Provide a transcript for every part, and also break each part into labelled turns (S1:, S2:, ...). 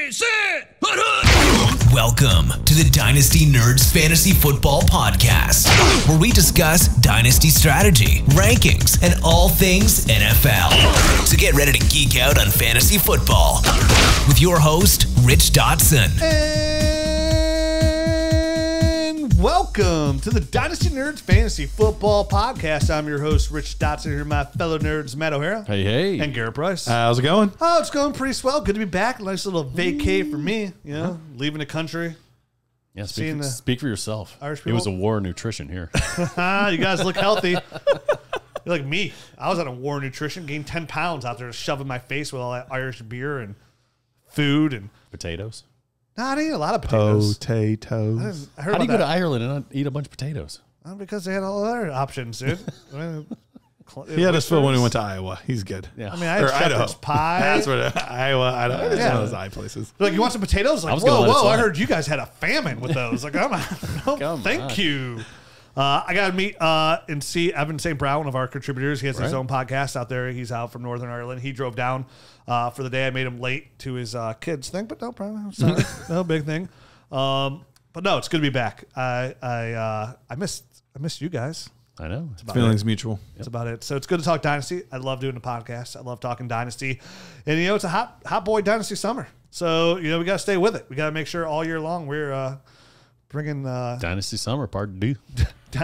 S1: Ready, set, hut.
S2: Welcome to the Dynasty Nerds Fantasy Football Podcast, where we discuss Dynasty strategy, rankings, and all things NFL. So get ready to geek out on fantasy football with your host, Rich Dotson.
S3: And welcome to the Dynasty Nerds Fantasy Football Podcast. I'm your host, Rich Dotson, here with my fellow nerds, Matt O'Hara.
S4: Hey, hey.
S3: And Garrett Price.
S4: How's it going?
S3: Oh, it's going pretty swell. Good to be back. Nice little vacay for me, you know, leaving the country.
S4: Yeah, speak for yourself.
S3: Irish
S4: It
S3: people.
S4: was a war of nutrition here.
S3: You guys look healthy. You're like me. I was on a war of nutrition, gained 10 pounds out there shoving my face with all that Irish beer and food and
S4: Potatoes.
S3: I didn't eat a lot of potatoes.
S5: Potatoes.
S3: I heard
S4: How do
S3: about
S4: you go to
S3: that.
S4: Ireland and not eat a bunch of potatoes?
S3: Because they had all other options, dude.
S5: He had us full when we went to Iowa. He's good.
S4: Yeah.
S3: I mean, I had shepherd's pie.
S5: That's what Iowa. It's
S3: Yeah.
S5: one of those eye places.
S3: Like, you want some potatoes? Like,
S4: I was gonna let it
S3: whoa, I
S4: slide.
S3: heard you guys had a famine with those. Like, no,
S4: Come
S3: thank
S4: on.
S3: you. I got to meet and see Evan St. Brown, one of our contributors. He has his
S4: Right.
S3: own podcast out there. He's out from Northern Ireland. He drove down for the day. I made him late to his kids thing, but no problem. Sorry. No big thing. But no, it's good to be back. I missed you guys.
S4: I know.
S5: Feelings mutual.
S3: That's about it. So it's good to talk Dynasty. I love doing the podcast. I love talking Dynasty. And, it's a hot boy Dynasty summer. So, we got to stay with it. We got to make sure all year long we're bringing
S4: Dynasty Summer Part 2.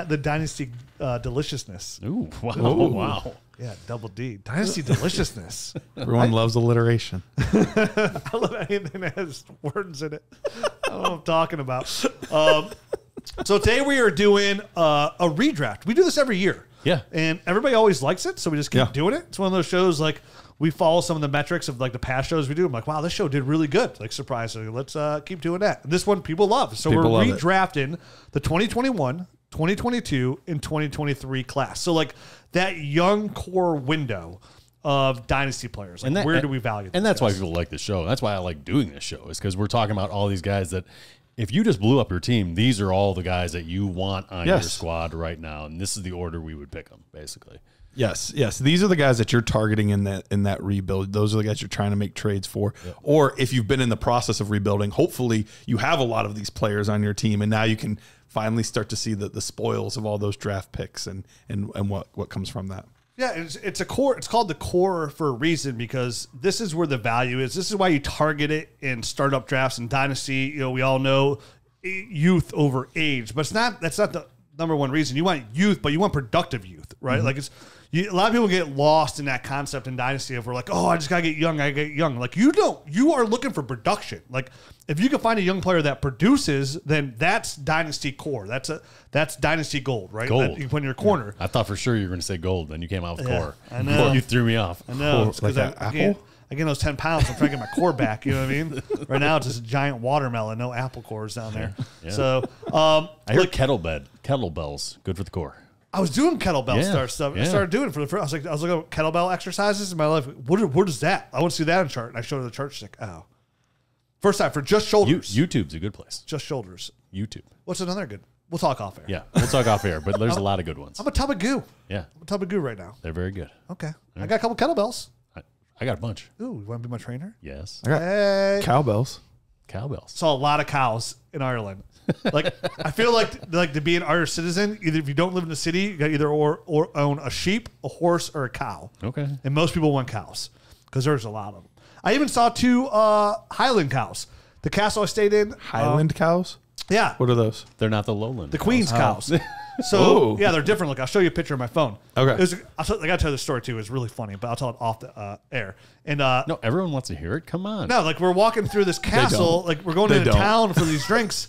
S3: the Dynasty deliciousness.
S4: Ooh, wow. Wow.
S3: Yeah, double D. Dynasty deliciousness.
S5: Everyone loves alliteration.
S3: I love anything that has words in it. I don't know what I'm talking about. So today we are doing a redraft. We do this every year.
S4: Yeah.
S3: And everybody always likes it, so we just keep doing it. It's one of those shows, like, we follow some of the metrics of, like, the past shows we do. I'm like, wow, this show did really good. Like, surprisingly, let's keep doing that. And this one people love. So
S5: People
S3: we're
S5: love it.
S3: redrafting the 2021, 2022, and 2023 class. So, like, that young core window of Dynasty players. Like, where do we value
S4: And
S3: these
S4: that's why
S3: guys?
S4: people like this show. That's why I like doing this show, is because we're talking about all these guys that if you just blew up your team, these are all the guys that you want on your squad right now. And this is the order we would pick them, basically.
S5: Yes. These are the guys that you're targeting in that rebuild. Those are the guys you're trying to make trades for. Yep. Or if you've been in the process of rebuilding, hopefully you have a lot of these players on your team, and now you can finally start to see the spoils of all those draft picks and what comes from that.
S3: Yeah, it's a core. It's called the core for a reason, because this is where the value is. This is why you target it in startup drafts and Dynasty. We all know youth over age, but that's not the number one reason. You want youth, but you want productive youth, right?
S5: Mm-hmm.
S3: Like, a lot of people get lost in that concept in Dynasty of, we're like, oh, I just gotta get young. Like, you are looking for production. Like, if you can find a young player that produces, then that's Dynasty core. That's Dynasty gold, right?
S4: Gold.
S3: That you put in your corner.
S4: I thought for sure you were going to say gold, then you came out with core.
S3: I know.
S4: You threw me off.
S3: I know. It's 'cause
S5: Like
S3: I
S5: an
S3: gained
S5: apple?
S3: those 10 pounds. I'm trying to get my core back. You know what I mean? Right now, it's just a giant watermelon. No apple cores down there.
S4: Yeah.
S3: So,
S4: I heard kettlebells, good for the core.
S3: I was doing kettlebell stuff. I
S4: Yeah.
S3: started doing it for the first. I was looking at kettlebell exercises in my life. What is that? I want to see that on chart. And I showed her the chart. She's like, oh. First time for just shoulders.
S4: YouTube's a good place.
S3: Just shoulders.
S4: YouTube.
S3: What's another good? We'll talk off air.
S4: Yeah, we'll talk off air, but there's a lot of good ones.
S3: I'm a tub of goo.
S4: Yeah,
S3: I'm a tub of goo right now.
S4: they're very good.
S3: Okay. I got a couple kettlebells.
S4: I got a bunch.
S3: Ooh, you want to be my trainer?
S4: Yes.
S5: I got
S3: Hey.
S5: cowbells.
S4: Cowbells.
S3: Saw a lot of cows in Ireland. Like, I feel like to be an Irish citizen, either if you don't live in the city, you got either or own a sheep, a horse, or a cow.
S4: Okay.
S3: And most people want cows because there's a lot of them. I even saw 2 Highland cows. The castle I stayed in.
S5: Highland cows?
S3: Yeah.
S5: What are those?
S4: They're not the lowland.
S3: The Queen's cows. So,
S5: Oh.
S3: yeah, they're different. Look, I'll show you a picture on my phone.
S5: Okay.
S3: I got to tell you the story, too. It's really funny, but I'll tell it off the air. And
S4: No, everyone wants to hear it. Come on.
S3: no, like, we're walking through this castle.
S5: don't.
S3: Like, we're going
S5: They
S3: into
S5: don't.
S3: town for these drinks.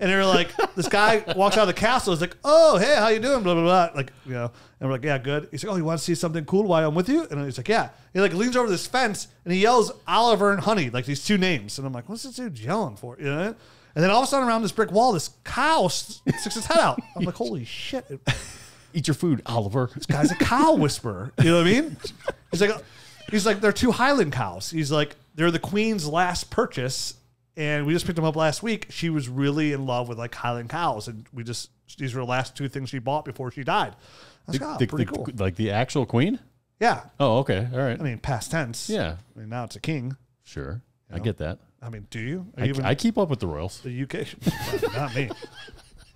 S3: And they're like, this guy walks out of the castle. He's like, oh, hey, how you doing? Blah, blah, blah. Like, and we're like, yeah, good. He's like, oh, you want to see something cool while I'm with you? And he's like, yeah. He like leans over this fence and he yells Oliver and Honey, like these 2 names. And I'm like, what's this dude yelling for? And then all of a sudden around this brick wall, this cow sticks its head out. I'm like, holy shit.
S4: Eat your food, Oliver.
S3: This guy's a cow whisperer. You know what I mean? He's like, they're 2 Highland cows. He's like, they're the Queen's last purchase. And we just picked them up last week. She was really in love with like Highland cows. And these were the last 2 things she bought before she died. I was like, oh, pretty cool.
S4: Like the actual queen?
S3: Yeah.
S4: Oh, okay. All right.
S3: I mean, past tense.
S4: Yeah.
S3: I mean, now it's a king.
S4: Sure. I get that.
S3: I mean, do you?
S4: I keep up with the Royals.
S3: The UK, not me.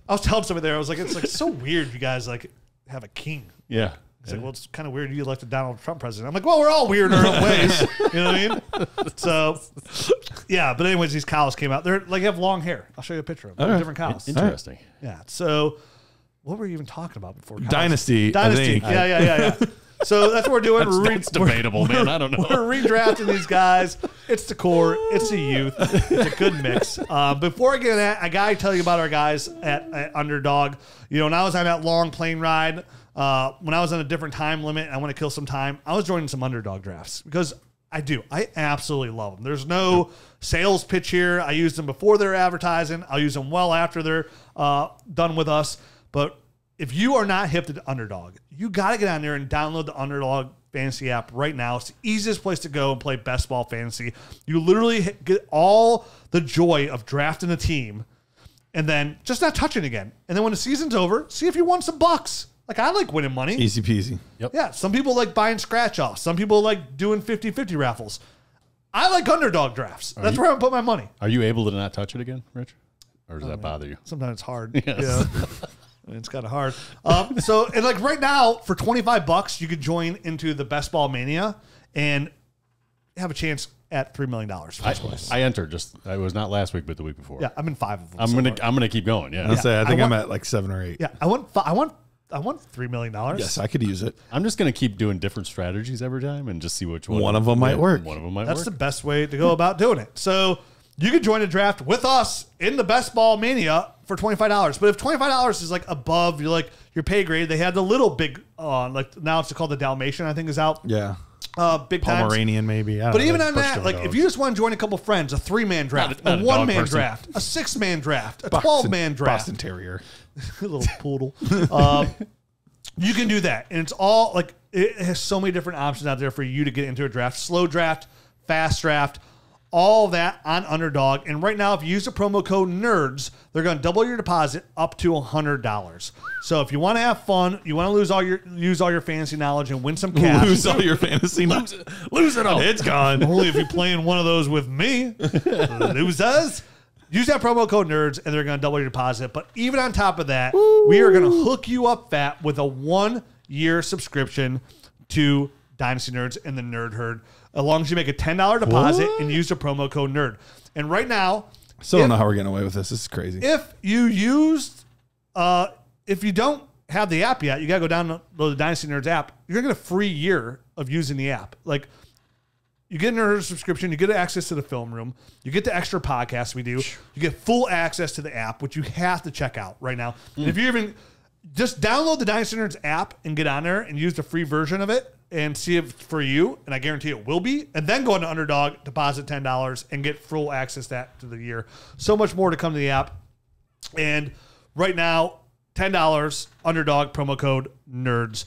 S3: I was telling somebody there, I was like, it's like so weird you guys like have a king.
S4: Yeah.
S3: It's like, well, it's kind of weird you elected Donald Trump president. I'm like, well, we're all weird in our own ways. You know what I mean? So, yeah. But anyways, these cows came out. They're like, have long hair. I'll show you a picture of them. They're different cows.
S4: Interesting.
S3: Yeah. So, what were you even talking about before? Cows?
S5: Dynasty.
S3: Dynasty. Yeah. So that's what we're doing.
S4: That's debatable, man. I don't know.
S3: We're redrafting these guys. It's the core. It's the youth. It's a good mix. Before I get into that, I got to tell you about our guys at Underdog. You know, when I was on that long plane ride, when I was on a different time limit and I want to kill some time, I was joining some Underdog drafts because I absolutely love them. There's no sales pitch here. I use them before they're advertising. I'll use them well after they're done with us. But if you are not hip to Underdog, you got to get on there and download the Underdog fantasy app right now. It's the easiest place to go and play best ball fantasy. You literally get all the joy of drafting a team and then just not touching again. And then when the season's over, see if you won some bucks. Like, I like winning money.
S5: Easy peasy.
S4: Yep.
S3: Yeah, some people like buying scratch-offs. Some people like doing 50-50 raffles. I like Underdog drafts. That's where I put my money.
S4: Are you able to not touch it again, Rich? Or does that bother you?
S3: Sometimes it's hard.
S4: Yes.
S3: Yeah. It's kind of hard. So, and like right now, for $25, you could join into the Best Ball Mania and have a chance at $3 million.
S4: I entered I was not last week, but the week before.
S3: Yeah, I'm in 5 of them.
S4: I'm gonna keep going. Yeah.
S5: I think I'm at like 7 or 8.
S3: Yeah, I want $3 million.
S5: Yes, I could use it.
S4: I'm just gonna keep doing different strategies every time and just see which
S5: One of them might work.
S4: One of them might
S3: That's
S4: work.
S3: the best way to go about doing it. So you can join a draft with us in the Best Ball Mania for $25. But if $25 is like above your pay grade, they had the little big like now it's called the Dalmatian, I think, is out.
S5: Yeah.
S3: Big time.
S5: Pomeranian, maybe.
S3: But even on that, like if you just want to join a couple friends, a 3-man draft,
S4: Not
S3: a
S4: a
S3: 1-man
S4: dog person.
S3: draft, a 6-man draft, a 12-man draft,
S5: Boston Terrier.
S3: a little poodle. You can do that, and it's all like it has so many different options out there for you to get into a draft. Slow draft, fast draft, all that on Underdog. And right now, if you use the promo code NERDS, they're going to double your deposit up to $100. So if you want to have fun, you want to use all your fantasy knowledge and win some cash.
S5: Lose all your fantasy.
S4: Lose it all.
S5: It's gone.
S3: Only if you're playing one of those with me. Losers. Use that promo code NERDS, and they're going to double your deposit. But even on top of that, we are going to hook you up fat with a 1-year subscription to Dynasty Nerds and the Nerd Herd, as long as you make a $10 deposit and use the promo code NERD. And right now,
S5: Still don't know how we're getting away with this. This is crazy.
S3: if you don't have the app yet, you got to go download the Dynasty Nerds app. You're going to get a free year of using the app. Like, you get a Nerd subscription, you get access to the film room, you get the extra podcasts we do, you get full access to the app, which you have to check out right now. And if you even just download the Dynasty Nerds app and get on there and use the free version of it and see if it's for you, and I guarantee it will be, and then go into Underdog, deposit $10, and get full access to the year. So much more to come to the app. And right now, $10, Underdog, promo code NERDS.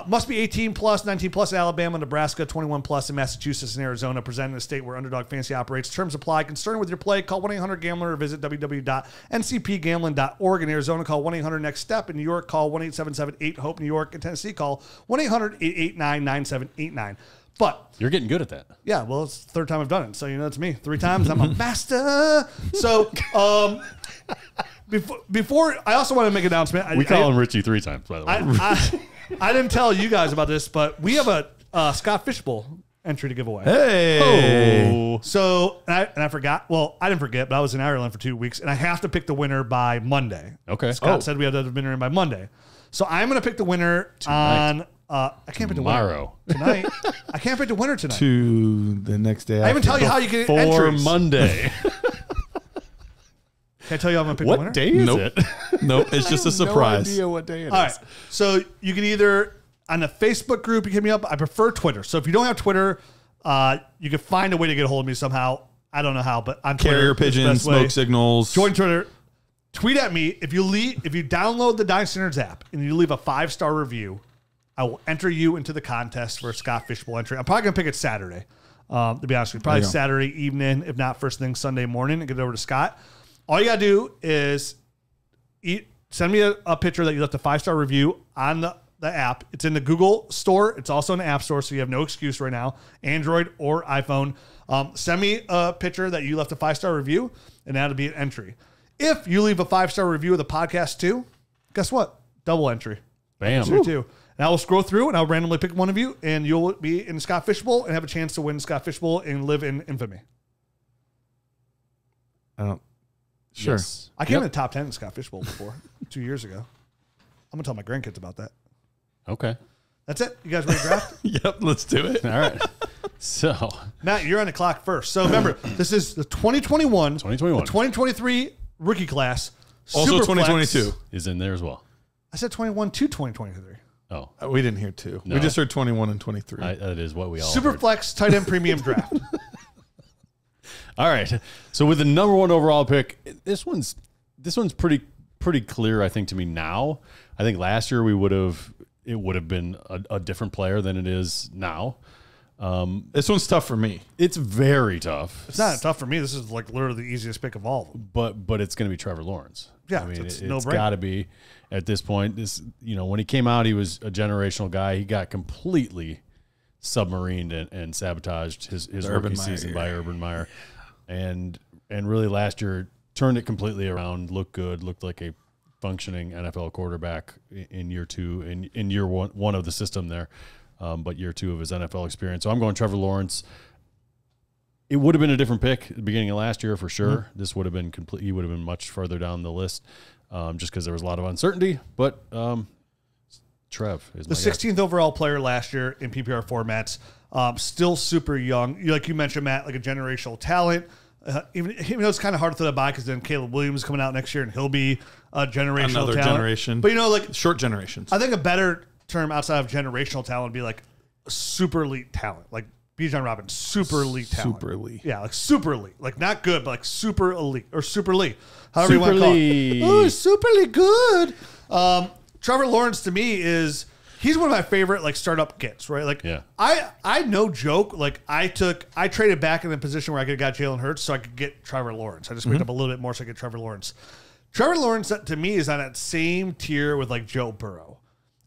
S3: Must be 18 plus, 19 plus in Alabama, Nebraska, 21 plus in Massachusetts and Arizona, presenting a state where Underdog Fantasy operates. Terms apply. Concerned with your play, call 1-800-GAMBLER or visit www.ncpgambling.org. In Arizona, call 1-800-NEXT-STEP. In New York, call 1-877-8-HOPE. New York. In Tennessee, call 1-800-889-9789. But
S4: You're getting good at that.
S3: yeah, well, it's the 3rd time I've done it. So, it's me. 3 times. I'm a master. So, before I also want to make an announcement.
S4: We call him Richie 3 times, by the way.
S3: I didn't tell you guys about this, but we have a Scott Fishbowl entry to give away.
S5: Hey.
S3: So, and I forgot. Well, I didn't forget, but I was in Ireland for 2 weeks, and I have to pick the winner by Monday.
S4: Okay.
S3: Scott said we have to have the winner in by Monday. So I'm going to pick the winner on. I can't pick the winner
S4: Tomorrow.
S3: tonight. I can't pick the winner tonight.
S5: To the next day.
S3: I even tell you how you get
S4: For
S3: entries.
S4: Monday.
S3: Can I tell you how I'm going to pick the winner?
S4: What day is
S5: Nope.
S4: it?
S5: Nope. It's just a surprise.
S4: No idea what day it is.
S3: All right. So you can either on the Facebook group, you can hit me up. I prefer Twitter. So if you don't have Twitter, you can find a way to get a hold of me somehow. I don't know how, but on
S5: Carrier
S3: Twitter,
S5: pigeon,
S3: is the best way.
S5: smoke signals.
S3: Join Twitter. Tweet at me. If you download the Dynasty Nerds app and you leave a 5-star review, I will enter you into the contest for a Scott Fishbowl entry. I'm probably going to pick it Saturday, to be honest with you. Probably Saturday evening, if not first thing Sunday morning, and get it over to Scott. All you got to do is send me a picture that you left a 5-star review on the the app. It's in the Google store. It's also in the App Store, so you have no excuse right now, Android or iPhone. Send me a picture that you left a 5-star review, and that'll be an entry. If you leave a 5-star review of the podcast too, guess what? Double entry.
S4: Bam.
S3: Too. And I will scroll through, and I'll randomly pick one of you, and you'll be in the Scott Fish Bowl and have a chance to win the Scott Fish Bowl and live in infamy.
S5: Sure.
S4: Yes.
S3: I came in the top 10 in the Scott Fish Bowl before 2 years ago. I'm going to tell my grandkids about that.
S4: Okay.
S3: That's it. You guys ready to draft?
S5: Yep, let's do it.
S4: All right. So,
S3: Matt, you're on the clock first. So remember, this is the 2021,
S4: 2021.
S3: the 2023 rookie class.
S5: Also
S3: Superflex.
S5: 2022.
S4: is in there as well.
S3: I said 21 to 2023.
S4: Oh,
S5: We didn't hear 2.
S4: No.
S5: We just heard 21 and 23.
S4: that is what we all heard.
S3: Superflex tight end premium draft.
S4: All right. So with the number 1 overall pick, this one's pretty clear, I think, to me now. I think last year it would have been a different player than it is now.
S5: This one's tough for me.
S4: It's very tough.
S3: It's not tough for me. This is like literally the easiest pick of all of them.
S4: But it's going to be Trevor Lawrence.
S3: Yeah,
S4: I mean,
S3: it's
S4: it's
S3: no-brainer.
S4: got to be at this point. This, when he came out, he was a generational guy. He got completely submarined and sabotaged his rookie season by Urban Meyer, and really last year turned it completely around. Looked good. Looked like a functioning NFL quarterback in year 2, in year one of the system there, but year 2 of his NFL experience. So I'm going Trevor Lawrence. It would have been a different pick at the beginning of last year for sure. Mm-hmm. This would have been complete. He would have been much further down the list, just because there was a lot of uncertainty. But Trev is
S3: the 16th overall player last year in PPR formats. Still super young. Like you mentioned, Matt, like a generational talent. Even though it's kind of hard to throw that by because then Caleb Williams is coming out next year and he'll be a generational
S5: Another
S3: talent.
S5: generation.
S3: But like
S5: short generations.
S3: I think a better term outside of generational talent would be like super elite talent. Like Bijan Robinson, super elite talent.
S5: Super elite.
S3: Yeah, like super elite. Like not good, but like super elite or super elite. However you want to call
S4: elite.
S3: it. Oh, superly good. Trevor Lawrence to me he's one of my favorite like startup gets, right? Like
S4: yeah.
S3: I no joke, like I traded back in the position where I could have got Jalen Hurts so I could get Trevor Lawrence. I just picked up a little bit more so I could get Trevor Lawrence. Trevor Lawrence to me is on that same tier with like Joe Burrow.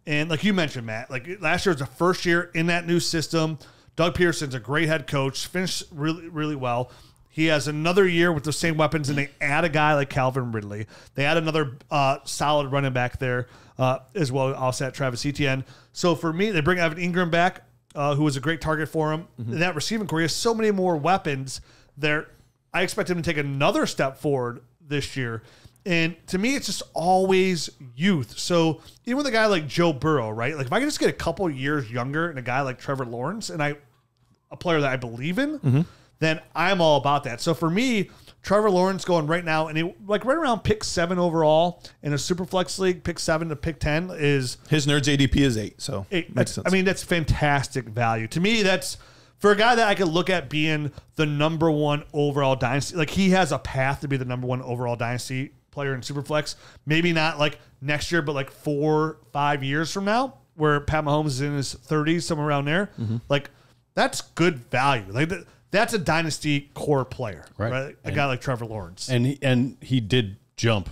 S3: And like you mentioned, Matt, like last year was the first year in that new system. Doug Pearson's a great head coach, finished really, really well. He has another year with the same weapons, and they add a guy like Calvin Ridley. They add another solid running back there as well, offset Travis Etienne. So for me, they bring Evan Ingram back, who was a great target for him. Mm-hmm. And that receiving core, he has so many more weapons there. I expect him to take another step forward this year. And to me, it's just always youth. So even with a guy like Joe Burrow, right? Like if I can just get a couple years younger and a guy like Trevor Lawrence and a player that I believe in, then I'm all about that. So for me, Trevor Lawrence going right now, and like right around pick 7 overall in a super flex league, pick 7 to pick 10 is
S5: his nerds ADP is 8. So makes sense.
S3: I mean, that's fantastic value to me. That's for a guy that I could look at being the number 1 overall dynasty. Like he has a path to be the number 1 overall dynasty player in Superflex. Maybe not like next year, but like 4-5 years from now, where Pat Mahomes is in his 30s, somewhere around there. Like that's good value. Like that's a dynasty core player, right? A guy like Trevor Lawrence,
S4: and he did jump.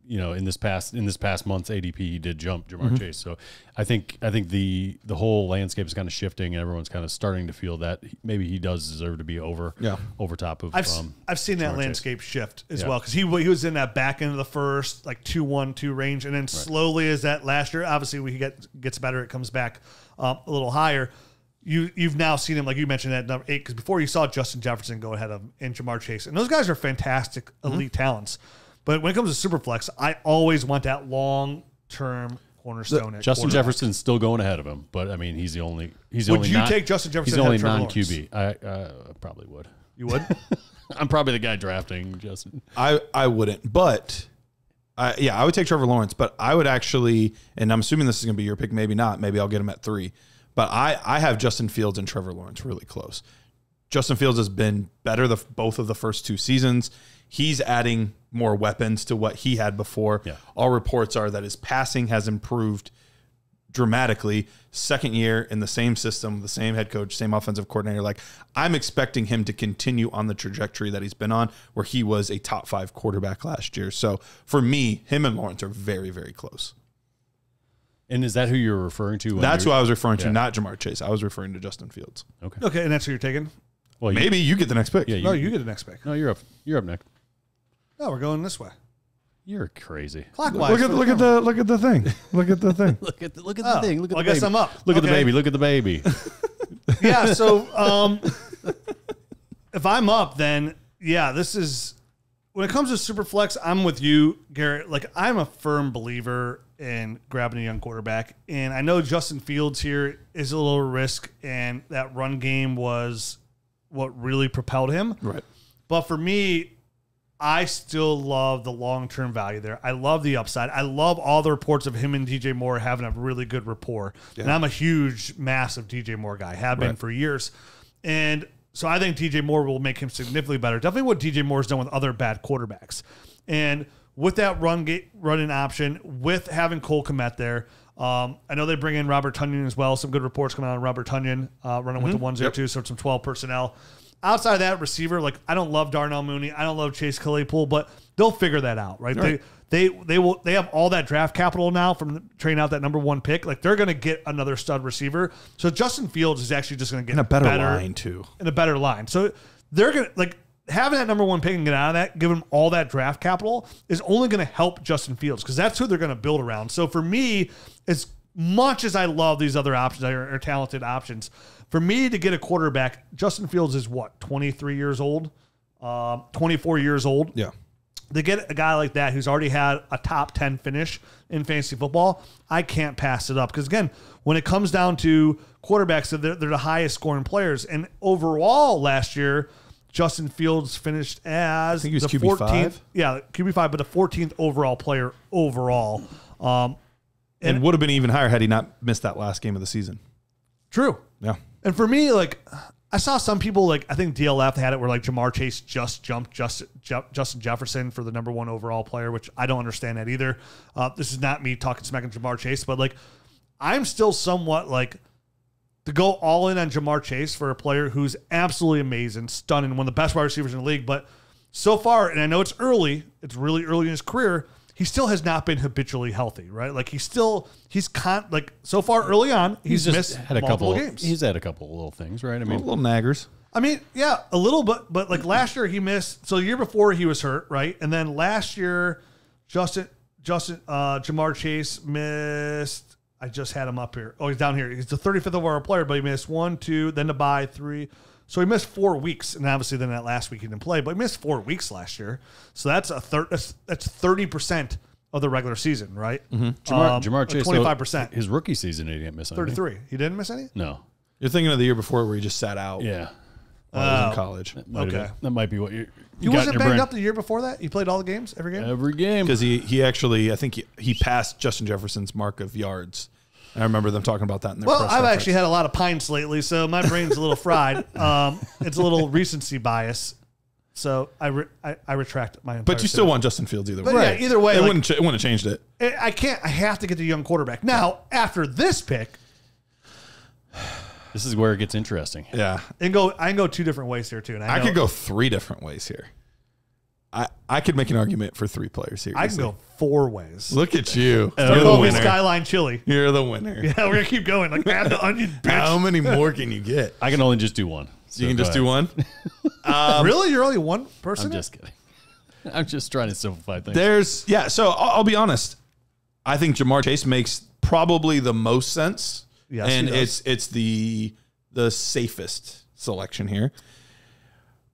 S4: In this past month's ADP, he did jump Jamar Chase. So I think the whole landscape is kind of shifting, and everyone's kind of starting to feel that maybe he does deserve to be over top of.
S3: I've seen that
S4: Jamar
S3: landscape
S4: Chase.
S3: shift as well, because he was in that back end of the first, like 2-1-2 range, and then slowly as that last year, obviously he gets better, it comes back a little higher. You've now seen him, like you mentioned, at number 8, because before you saw Justin Jefferson go ahead of him and Jamar Chase, and those guys are fantastic elite talents. But when it comes to Superflex, I always want that long-term cornerstone.
S4: Justin Jefferson's still going ahead of him, but I mean, he's the only.
S3: Would you take Justin Jefferson?
S4: He's the only
S3: ahead of Trevor
S4: non-QB. I probably would.
S3: You would?
S4: I'm probably the guy drafting Justin.
S5: I wouldn't, but I would take Trevor Lawrence. But I would actually, and I'm assuming this is going to be your pick. Maybe not. Maybe I'll get him at 3. But I have Justin Fields and Trevor Lawrence really close. Justin Fields has been better both of the first 2 seasons. He's adding more weapons to what he had before. Yeah. All reports are that his passing has improved dramatically. Second year in the same system, the same head coach, same offensive coordinator. Like, I'm expecting him to continue on the trajectory that he's been on, where he was a top 5 quarterback last year. So for me, him and Lawrence are very, very close.
S4: And is that who you're referring to?
S5: That's who I was referring to, not Jamar Chase. I was referring to Justin Fields.
S3: Okay, and that's who you're taking?
S4: Well,
S5: maybe you get the next pick.
S4: Yeah,
S3: No, you get the next pick.
S4: No, you're up next.
S3: No, we're going this way.
S4: You're crazy.
S3: Clockwise.
S5: Look at the thing. Look at the thing.
S4: Look at the thing. Look at the
S3: I
S4: baby.
S3: guess I'm up.
S4: Look at the baby. Look at the baby.
S3: Yeah, so if I'm up, then yeah, this is when it comes to Superflex, I'm with you, Garrett. Like, I'm a firm believer in grabbing a young quarterback, and I know Justin Fields here is a little risk, and that run game was what really propelled him.
S5: Right.
S3: But for me, I still love the long-term value there. I love the upside. I love all the reports of him and DJ Moore having a really good rapport. Yeah. And I'm a huge, massive DJ Moore guy, have been for years. And so I think DJ Moore will make him significantly better. Definitely what DJ Moore's done with other bad quarterbacks. And with that running option, with having Cole Kmet there, I know they bring in Robert Tonyan as well. Some good reports coming out on Robert Tonyan running with the ones there too. So some 12 personnel. Outside of that, receiver, like, I don't love Darnell Mooney, I don't love Chase Claypool, but they'll figure that out, right? They have all that draft capital now from trading out that number 1 pick. Like, they're going to get another stud receiver. So Justin Fields is actually just going to get
S5: in a better line too,
S3: in a better line. So they're going to, like, having that number 1 pick and get out of that, give them all that draft capital is only going to help Justin Fields because that's who they're going to build around. So for me, as much as I love these other options, are talented options, for me to get a quarterback, Justin Fields is what, 23 years old, 24 years old.
S5: Yeah.
S3: To get a guy like that who's already had a top 10 finish in fantasy football, I can't pass it up. Because, again, when it comes down to quarterbacks, they're the highest scoring players. And overall last year, Justin Fields finished as
S5: the
S3: QB5.
S5: 14th.
S3: Yeah, QB5, but the 14th overall player overall.
S5: And would have been even higher had he not missed that last game of the season.
S3: True.
S5: Yeah.
S3: And for me, like, I saw some people, like, I think DLF had it where, like, Jamar Chase just jumped Justin Jefferson for the number 1 overall player, which I don't understand that either. This is not me talking smack on Jamar Chase, but, like, I'm still somewhat, like, to go all in on Jamar Chase for a player who's absolutely amazing, stunning, one of the best wide receivers in the league. But so far, and I know it's really early in his career, he still has not been habitually healthy, right? Like, so far early on, he's missed multiple games.
S4: He's had a couple of little things, right? I mean,
S5: little naggers.
S3: I mean, yeah, a little bit, but like last year he missed. So the year before he was hurt, right? And then last year, Jamar Chase missed. I just had him up here. Oh, he's down here. He's the 35th overall player, but he missed 1, 2, then the bye 3. So he missed 4 weeks, and obviously then that last week he didn't play, but he missed 4 weeks last year. So that's that's 30% of the regular season, right?
S4: Jamar Chase,
S3: 25%.
S4: His rookie season, he didn't miss any.
S3: 33. He didn't miss any?
S4: No.
S5: You're thinking of the year before where he just sat out.
S4: Yeah.
S5: While he was in college.
S4: That might be what you
S3: wasn't banged up the year before that? He played all the games, every game?
S4: Every game.
S5: Because he actually, I think he passed Justin Jefferson's mark of yards. I remember them talking about that in their press
S3: I've
S5: conference.
S3: actually had a lot of pints lately, so my brain's a little fried. It's a little recency bias. So I retract my entire
S5: But you still want Justin Fields either way.
S3: But yeah, either way.
S5: It wouldn't have changed it.
S3: I can't. I have to get the young quarterback. Now, after this pick.
S4: This is where it gets interesting.
S5: Yeah.
S3: I can go 2 different ways here, too. And
S5: I could go 3 different ways here. I could make an argument for 3 players here.
S3: I can go 4 ways.
S5: Look at you.
S3: You're the winner. Skyline Chili.
S5: You're the winner.
S3: Yeah, we're going to keep going. Like, add the onion, bitch.
S5: How many more can you get?
S4: I can only just do one. So
S5: you can just do one?
S3: Really? You're only one person?
S4: I'm just kidding. I'm just trying to simplify things.
S5: So I'll be honest. I think Jamar Chase makes probably the most sense.
S3: Yes,
S5: and it's the safest selection here.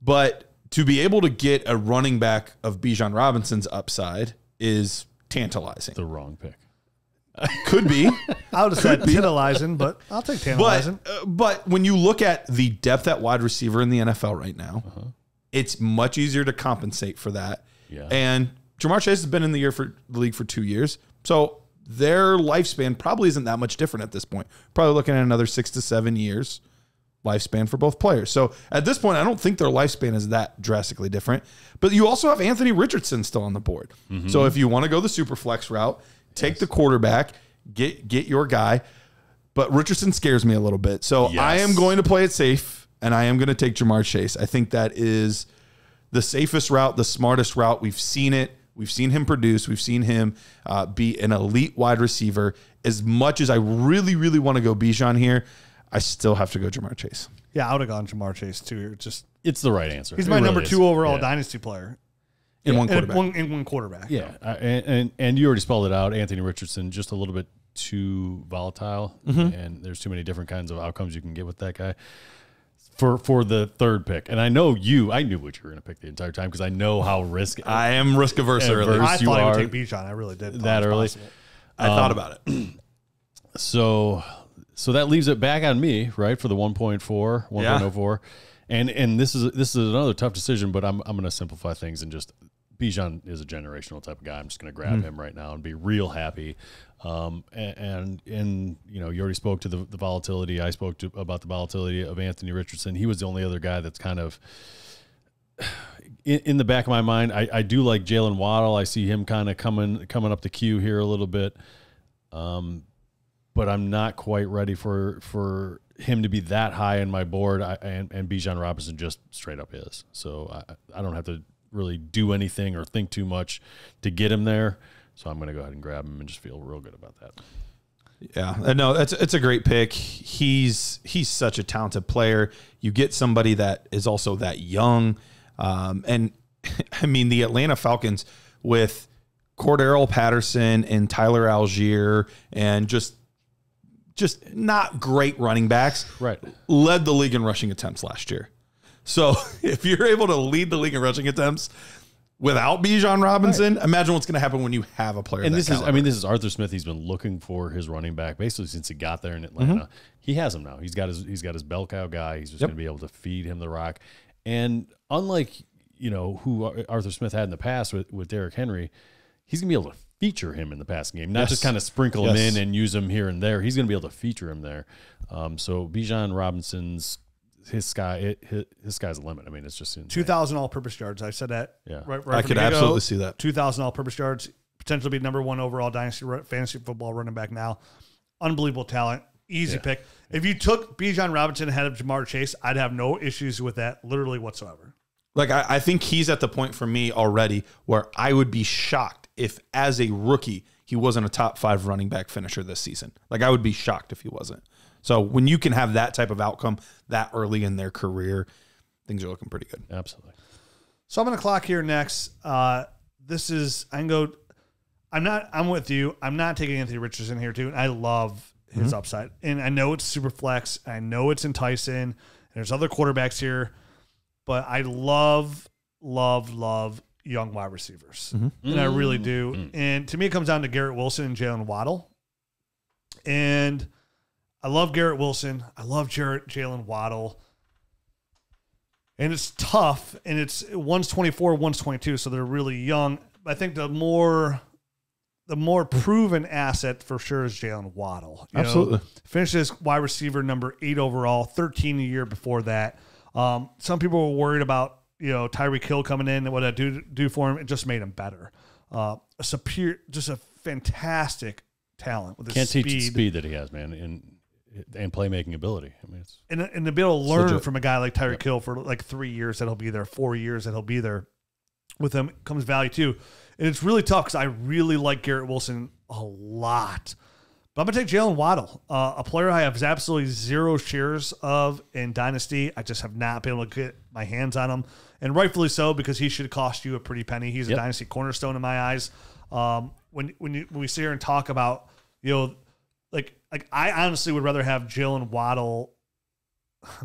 S5: But to be able to get a running back of Bijan Robinson's upside is tantalizing.
S4: The wrong pick.
S5: Could be.
S3: I would have said tantalizing, but I'll take tantalizing.
S5: But when you look at the depth at wide receiver in the NFL right now, it's much easier to compensate for that.
S4: Yeah.
S5: And Jamar Chase has been in the league for 2 years. So their lifespan probably isn't that much different at this point. Probably looking at another 6 to 7 years lifespan for both players. So at this point, I don't think their lifespan is that drastically different. But you also have Anthony Richardson still on the board. So if you want to go the super flex route, take the quarterback, get your guy. But Richardson scares me a little bit. So I am going to play it safe, and I am going to take Jamar Chase. I think that is the safest route, the smartest route. We've seen it We've seen him produce. We've seen him be an elite wide receiver. As much as I really, really want to go Bijan here, I still have to go Jamar Chase.
S3: Yeah, I would have gone Jamar Chase too.
S4: It's the right answer.
S3: He's my number 2 overall dynasty player.
S5: In one quarterback.
S3: In one quarterback.
S4: Yeah, and you already spelled it out. Anthony Richardson, just a little bit too volatile, and there's too many different kinds of outcomes you can get with that guy. For the third pick, and I knew what you were going to pick the entire time because I know how
S5: I am risk averse early.
S3: I thought he would take Bijan. I really did.
S4: That early.
S5: I thought about it.
S4: So that leaves it back on me, right, for the 1.4, 1.04. And this is another tough decision, but I'm going to simplify things and just Bijan is a generational type of guy. I'm just going to grab him right now and be real happy. And you already spoke to the volatility. I spoke about the volatility of Anthony Richardson. He was the only other guy that's kind of in the back of my mind. I do like Jalen Waddle. I see him kind of coming up the queue here a little bit. But I'm not quite ready for him to be that high in my board. And Bijan Robinson just straight up is. So I don't have to really do anything or think too much to get him there. So I'm going to go ahead and grab him and just feel real good about that.
S5: Yeah, no, it's a great pick. He's such a talented player. You get somebody that is also that young. And I mean, the Atlanta Falcons with Cordero Patterson and Tyler Algier and just not great running backs,
S4: right,
S5: led the league in rushing attempts last year. So if you're able to lead the league in rushing attempts without Bijan Robinson, imagine what's going to happen when you have a player.
S4: And this is Arthur Smith. He's been looking for his running back basically since he got there in Atlanta. He has him now. He's got his bell cow guy. He's just going to be able to feed him the rock. And unlike who Arthur Smith had in the past with Derrick Henry, he's going to be able to feature him in the passing game, not just kind of sprinkle him in and use him here and there. He's going to be able to feature him there. So Bijan Robinson's his sky's the limit. I mean, it's just
S3: 2,000 all-purpose yards. I said that.
S4: Yeah,
S3: right.
S5: I could absolutely see that.
S3: 2,000 all-purpose yards. Potentially be number 1 overall dynasty fantasy football running back now. Unbelievable talent. Easy pick. If you took Bijan Robinson ahead of Jamar Chase, I'd have no issues with that, literally whatsoever.
S5: Like I think he's at the point for me already where I would be shocked if, as a rookie, he wasn't a top 5 running back finisher this season. Like I would be shocked if he wasn't. So when you can have that type of outcome that early in their career, things are looking pretty good.
S4: Absolutely.
S3: So I'm going to clock here next. I'm with you. I'm not taking Anthony Richardson here too. I love his upside. And I know it's super flex. I know it's enticing. There's other quarterbacks here, but I love young wide receivers. And I really do. And to me, it comes down to Garrett Wilson and Jalen Waddle. And I love Garrett Wilson. I love Jalen Waddle. And it's tough. And one's 24, one's 22, so they're really young. I think the more proven asset for sure is Jalen Waddle.
S5: Absolutely.
S3: Finishes wide receiver number 8 overall, 13 a year before that. Some people were worried about Tyreek Hill coming in and what that do for him. It just made him better. Just a fantastic talent with his speed.
S4: Can't teach the speed that he has, man, and playmaking ability. I mean,
S3: and to be able to learn from a guy like Tyreek Hill for like 3 years that he'll be there, 4 years that he'll be there. With him comes value too. And it's really tough because I really like Garrett Wilson a lot. But I'm going to take Jalen Waddle, a player I have absolutely 0 shares of in Dynasty. I just have not been able to get my hands on him. And rightfully so, because he should cost you a pretty penny. He's a Dynasty cornerstone in my eyes. When we sit here and talk about, like I honestly would rather have Jalen Waddle.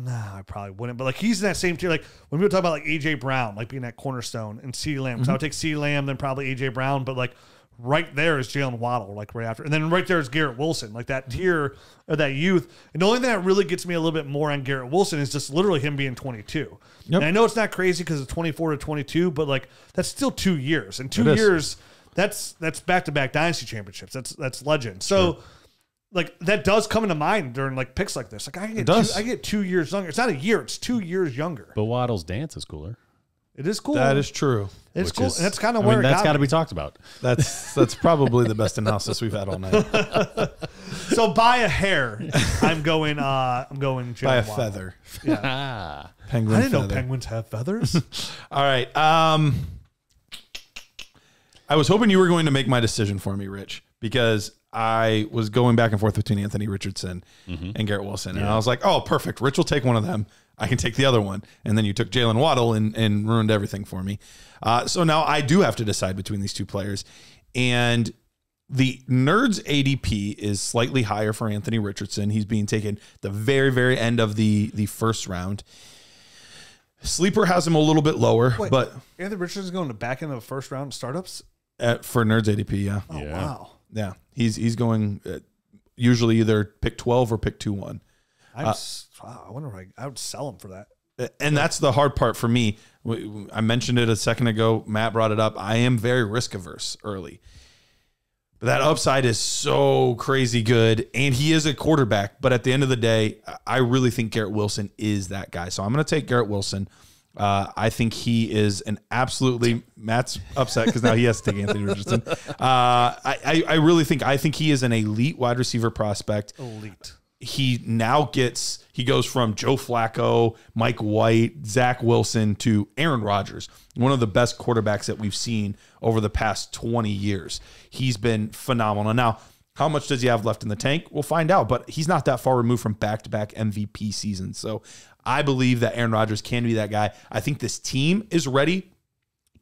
S3: Nah, I probably wouldn't. But like he's in that same tier. Like when we talk about like AJ Brown, like being that cornerstone, and CeeDee Lamb. So I would take CeeDee Lamb, then probably AJ Brown. But like right there is Jalen Waddle, like right after, and then right there is Garrett Wilson, like that tier of that youth. And the only thing that really gets me a little bit more on Garrett Wilson is just literally him being 22. Yep. And I know it's not crazy because it's 24 to 22, but like that's still 2 years. And 2 years, that's back-to-back Dynasty championships. That's legend. So. Like that does come into mind during like picks like this. Like I get 2 years younger. It's not a year; it's 2 years younger.
S4: But Waddle's dance is cooler.
S3: It is cool.
S5: That is true.
S3: It's cool, and that's kind of where
S4: that's got to be talked about.
S5: That's probably the best analysis we've had all night.
S3: So by a hair, I'm going. Jalen
S5: By a
S3: Waddle.
S5: feather.
S3: Yeah.
S5: Penguin.
S3: I didn't know
S5: feather.
S3: penguins have feathers.
S5: All right. I was hoping you were going to make my decision for me, Rich, because I was going back and forth between Anthony Richardson and Garrett Wilson. And I was like, oh, perfect. Rich will take one of them. I can take the other one. And then you took Jalen Waddle and ruined everything for me. So now I do have to decide between these two players. And the Nerds ADP is slightly higher for Anthony Richardson. He's being taken the very, very end of the first round. Sleeper has him a little bit lower.
S3: Wait,
S5: but
S3: Anthony Richardson's going to back end of the first round startups?
S5: For Nerds ADP, yeah.
S3: Oh, wow.
S5: Yeah. He's going usually either pick 12 or pick 2-1.
S3: I wonder if I would sell him for that.
S5: And that's the hard part for me. I mentioned it a second ago. Matt brought it up. I am very risk averse early. But that upside is so crazy good. And he is a quarterback. But at the end of the day, I really think Garrett Wilson is that guy. So I'm going to take Garrett Wilson. I think he is an absolutely – Matt's upset because now he has to take Anthony Richardson. I really think he is an elite wide receiver prospect.
S3: Elite.
S5: He goes from Joe Flacco, Mike White, Zach Wilson to Aaron Rodgers, one of the best quarterbacks that we've seen over the past 20 years. He's been phenomenal. Now, how much does he have left in the tank? We'll find out, but he's not that far removed from back-to-back MVP seasons. So I believe that Aaron Rodgers can be that guy. I think this team is ready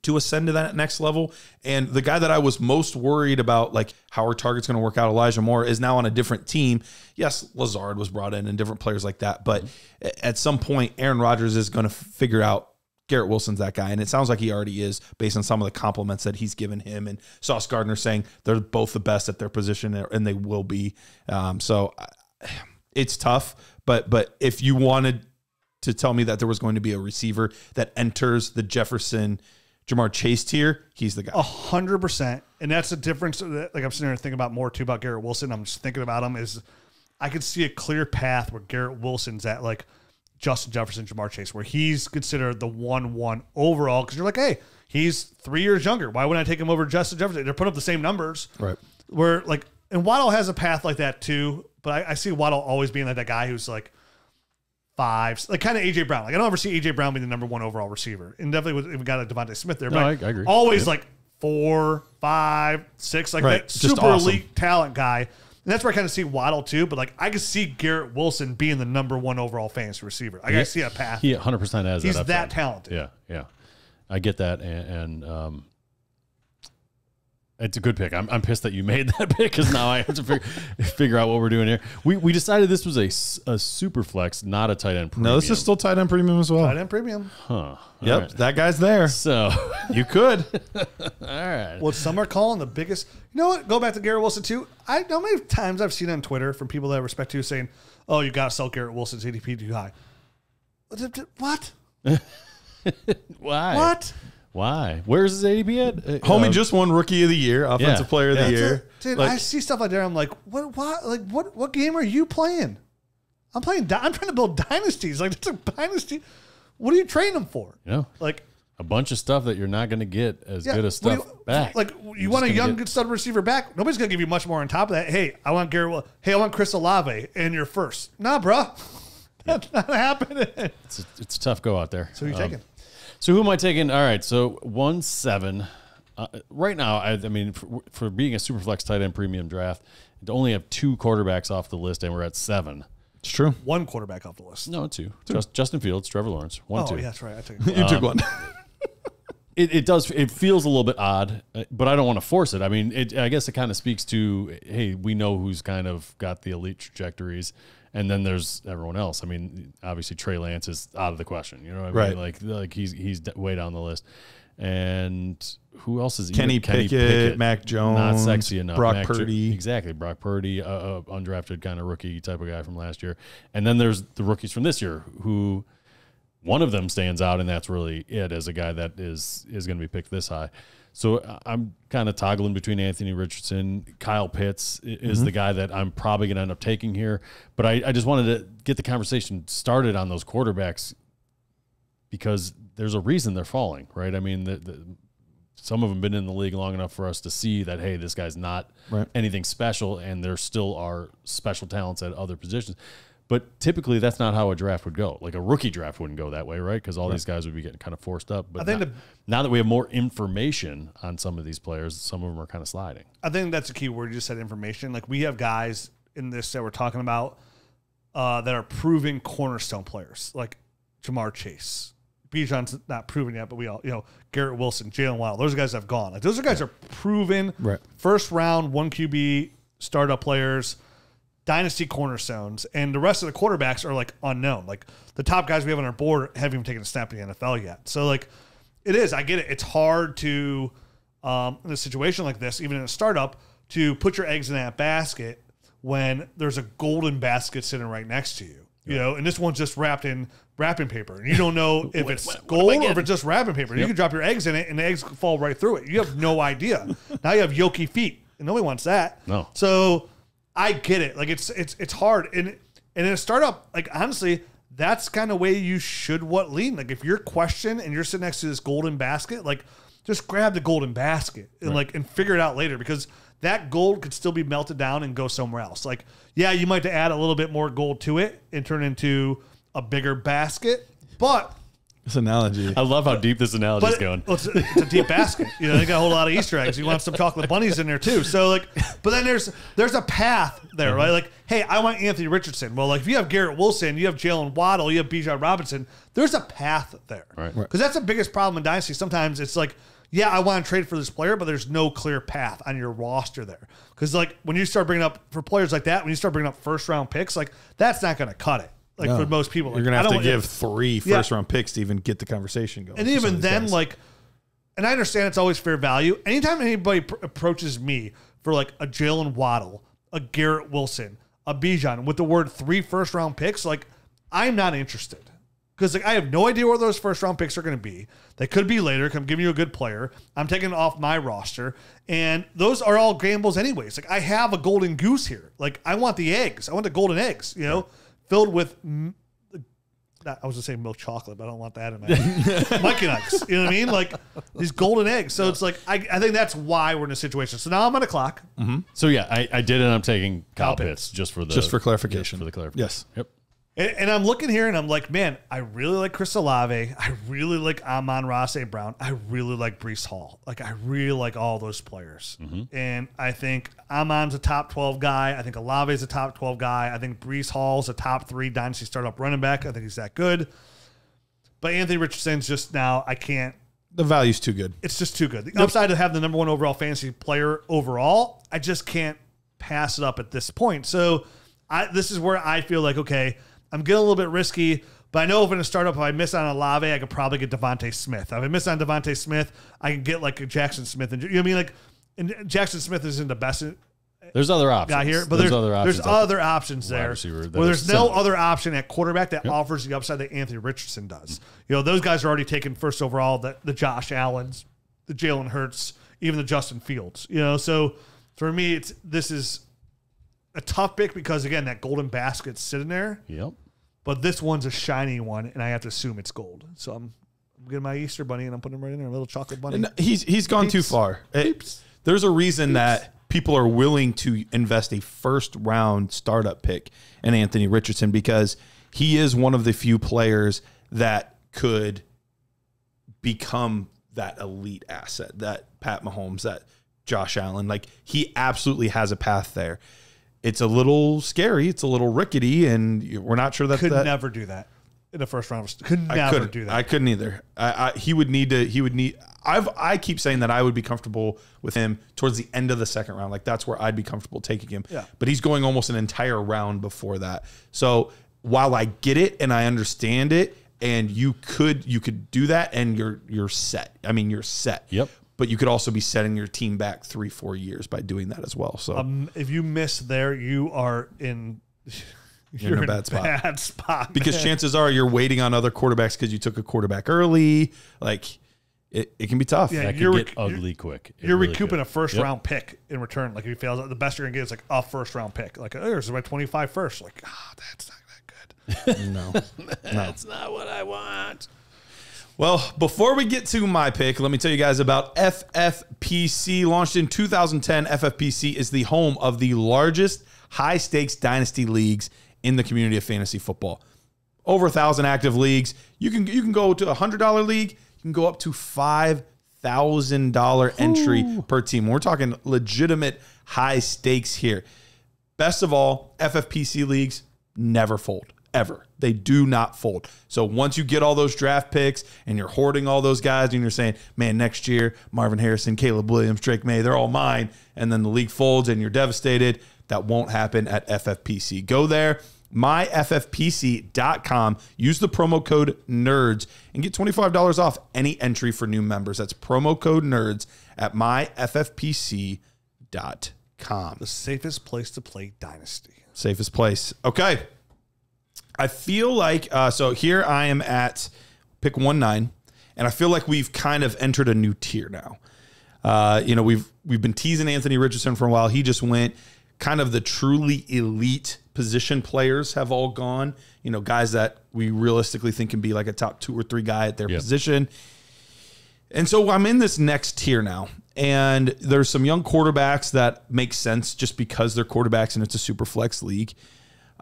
S5: to ascend to that next level. And the guy that I was most worried about, like how our target's going to work out, Elijah Moore, is now on a different team. Yes, Lazard was brought in and different players like that. But at some point, Aaron Rodgers is going to figure out Garrett Wilson's that guy. And it sounds like he already is based on some of the compliments that he's given him. And Sauce Gardner saying they're both the best at their position, and they will be. So it's tough. But if you wanted to tell me that there was going to be a receiver that enters the Jefferson Jamar Chase tier, he's the guy.
S3: 100%. And that's the difference. Like I'm sitting there thinking about more too about Garrett Wilson. I'm just thinking about him is I could see a clear path where Garrett Wilson's at like Justin Jefferson, Jamar Chase, where he's considered the 1-1 overall. Cause you're like, hey, he's 3 years younger. Why wouldn't I take him over Justin Jefferson? They're putting up the same numbers.
S5: Right.
S3: Where like, and Waddle has a path like that too. But I see Waddle always being like that guy who's like, 5, like kind of AJ Brown. Like I don't ever see AJ Brown being the #1 overall receiver, and definitely we got a Devontae Smith there.
S4: No,
S3: but
S4: I agree.
S3: Always like 4, 5, 6, like
S5: right.
S3: that
S5: Just
S3: super
S5: awesome.
S3: elite talent guy. And that's where I kind of see Waddle too. But like I can see Garrett Wilson being the #1 overall fantasy receiver. I see a path.
S4: He 100% has.
S3: He's
S4: that
S3: that
S4: upside.
S3: talented.
S4: Yeah, I get that, and it's a good pick. I'm pissed that you made that pick because now I have to figure out what we're doing here. We decided this was a super flex, not a tight end premium.
S5: No, this is still tight end premium as well.
S3: Tight end premium.
S4: Huh.
S5: Yep,
S4: Right.
S5: that guy's there.
S4: So,
S5: You could.
S4: all right.
S3: What some are calling the biggest. You know what? Go back to Garrett Wilson too. I know how many times I've seen on Twitter from people that I respect too saying, "Oh, you got to sell Garrett Wilson's ADP too high." What?
S4: Why?
S3: What?
S4: Why? Where's his ADP at?
S5: Homie just won Rookie of the Year, Offensive Player of the Year.
S3: Dude,
S5: Like-
S3: I see stuff like that. I'm like, what game are you playing? I'm trying to build dynasties. Like that's a dynasty. What are you trading them for?
S4: You know,
S3: Like
S4: a bunch of stuff that you're not going to get as good as
S3: what do
S4: stuff back.
S3: Like
S4: You're
S3: you
S4: just
S3: want a
S4: gonna
S3: young
S4: get-
S3: good stud receiver back. Nobody's gonna give you much more on top of that. Hey, I want Garrett. Hey, I want Chris Olave in your first. Nah, bro, that's not happening.
S4: It's a tough go out there.
S3: So who you taking?
S4: So who am I taking? All right, so 1-7. Right now, I mean, for being a Superflex tight end premium draft, to only have 2 quarterbacks off the list, and we're at 7.
S5: It's true.
S3: One quarterback off the list.
S4: No, 2. Justin Fields, Trevor Lawrence, 1, 2.
S3: Yeah, that's right. I took
S5: You took one.
S4: It does. It feels a little bit odd, but I don't want to force it. I mean, I guess it kind of speaks to, hey, we know who's kind of got the elite trajectories, and then there's everyone else. I mean, obviously Trey Lance is out of the question. You know what I mean?
S5: Right.
S4: Like he's way down the list. And who else is
S5: Kenny Pickett, Mac Jones,
S4: not sexy enough.
S5: Brock Purdy.
S4: Exactly, Brock Purdy, undrafted kind of rookie type of guy from last year. And then there's the rookies from this year who. One of them stands out, and that's really it as a guy that is going to be picked this high. So I'm kind of toggling between Anthony Richardson. Kyle Pitts is the guy that I'm probably going to end up taking here. But I just wanted to get the conversation started on those quarterbacks because there's a reason they're falling, right? I mean, some of them been in the league long enough for us to see that, hey, this guy's not anything special, and there still are special talents at other positions. But typically, that's not how a draft would go. Like a rookie draft wouldn't go that way, right? Because all these guys would be getting kind of forced up. But
S3: I think
S4: now that we have more information on some of these players, some of them are kind of sliding.
S3: I think that's a key word. You just said information. Like we have guys in this that we're talking about that are proven cornerstone players, like Jamar Chase. Bijan's not proven yet, but we all, Garrett Wilson, Jalen Waddle, those guys have gone. Like those are guys are proven first round, 1 QB startup players, dynasty cornerstones, and the rest of the quarterbacks are like unknown. Like the top guys we have on our board haven't even taken a snap in the NFL yet. So like it is, I get it. It's hard to, in a situation like this, even in a startup, to put your eggs in that basket when there's a golden basket sitting right next to you. And this one's just wrapped in wrapping paper. And you don't know if it's gold or if it's just wrapping paper. You can drop your eggs in it and the eggs fall right through it. You have no idea. Now you have yolky feet, and nobody wants that.
S4: No.
S3: So I get it. Like it's hard. And in a startup, like honestly, that's kind of way you should lean. Like if you're questioned and you're sitting next to this golden basket, like just grab the golden basket and and figure it out later, because that gold could still be melted down and go somewhere else. Like, yeah, you might add a little bit more gold to it and turn it into a bigger basket, but
S5: this analogy.
S4: I love how deep this analogy is going.
S3: Well, it's a deep basket. They got a whole lot of Easter eggs. You want some chocolate bunnies in there too. So like, but then there's a path there, right? Like, hey, I want Anthony Richardson. Well, like if you have Garrett Wilson, you have Jalen Waddle, you have Bijan Robinson, there's a path there.
S4: Right.
S3: Because that's the biggest problem in Dynasty. Sometimes it's like, yeah, I want to trade for this player, but there's no clear path on your roster there. Because like when you start bringing up for players like that, when you start bringing up first round picks, like that's not going to cut it. Like for most people,
S5: you're going to have to give 3 first round picks to even get the conversation going.
S3: And even then, like, and I understand it's always fair value. Anytime anybody approaches me for like a Jalen Waddle, a Garrett Wilson, a Bijan with the word 3 first round picks, like I'm not interested. Because like I have no idea where those first round picks are going to be. They could be later. I'm giving you a good player. I'm taking it off my roster, and those are all gambles anyways. Like I have a golden goose here. Like I want the eggs. I want the golden eggs. Filled with. I was gonna say milk chocolate, but I don't want that in my Mikey Nuggets. You know what I mean? Like these golden eggs. So it's like I think that's why we're in a situation. So now I'm on the clock.
S4: Mm-hmm. So yeah, I did end up taking Kyle Pitts just for clarification.
S5: For the clarification.
S4: Yes. Yep.
S3: And I'm looking here and I'm like, man, I really like Chris Olave. I really like Amon-Ra St. Brown. I really like Breece Hall. Like, I really like all those players. Mm-hmm. And I think Amon's a top 12 guy. I think Olave's a top 12 guy. I think Breece Hall's a top 3 dynasty startup running back. I think he's that good. But Anthony Richardson's just now, I can't.
S5: The value's too good.
S3: It's just too good. The upside of having the number 1 overall fantasy player overall, I just can't pass it up at this point. So this is where I feel like, okay, I'm getting a little bit risky, but I know if in a startup, if I miss on Olave, I could probably get Devontae Smith. If I miss on Devontae Smith, I can get like a Jackson Smith. And you know what I mean? Like, and Jackson Smith isn't the best
S4: There's other options.
S3: Guy here, but there's other options there.
S4: Receiver,
S3: where there's no other option at quarterback that offers the upside that Anthony Richardson does. Those guys are already taken first overall. The Josh Allens, the Jalen Hurts, even the Justin Fields. So for me, this is a tough pick because again, that golden basket's sitting there.
S4: Yep.
S3: But this one's a shiny one, and I have to assume it's gold. So I'm getting my Easter bunny, and I'm putting him right in there, a little chocolate bunny.
S5: And he's gone too far. There's a reason that people are willing to invest a first-round startup pick in Anthony Richardson because he is one of the few players that could become that elite asset, that Pat Mahomes, that Josh Allen. Like, he absolutely has a path there. It's a little scary. It's a little rickety, and we're not sure that
S3: could never do that in the first round. Could never do that.
S5: I couldn't either. He would need. I keep saying that I would be comfortable with him towards the end of the second round. Like that's where I'd be comfortable taking him.
S3: Yeah.
S5: But he's going almost an entire round before that. So while I get it and I understand it, and you could do that, and you're set. I mean, you're set.
S4: Yep.
S5: But you could also be setting your team back 3-4 years by doing that as well. So
S3: if you miss there, you are in
S5: you're in a bad
S3: spot.
S5: Because chances are you're waiting on other quarterbacks because you took a quarterback early. Like it can be tough.
S4: Yeah, that can get ugly quick.
S3: You're really recouping a first round pick in return. Like if he fails, the best you're gonna get is like a first round pick. Like there's my 25 first. Like that's not that good.
S5: No,
S4: that's not what I want.
S5: Well, before we get to my pick, let me tell you guys about FFPC. Launched in 2010, FFPC is the home of the largest high-stakes dynasty leagues in the community of fantasy football. Over 1,000 active leagues. You can go to a $100 league. You can go up to $5,000 entry per team. We're talking legitimate high stakes here. Best of all, FFPC leagues never fold, ever. They do not fold. So once you get all those draft picks and you're hoarding all those guys and you're saying, man, next year, Marvin Harrison, Caleb Williams, Drake May, they're all mine, and then the league folds and you're devastated, that won't happen at FFPC. Go there, myffpc.com. Use the promo code NERDS and get $25 off any entry for new members. That's promo code NERDS at myffpc.com.
S3: The safest place to play Dynasty.
S5: Safest place. Okay. I feel like, so here I am at pick 1-9, and I feel like we've kind of entered a new tier now. We've been teasing Anthony Richardson for a while. He just went. Kind of the truly elite position players have all gone. Guys that we realistically think can be like a top 2 or 3 guy at their position. And so I'm in this next tier now. And there's some young quarterbacks that make sense just because they're quarterbacks and it's a super flex league.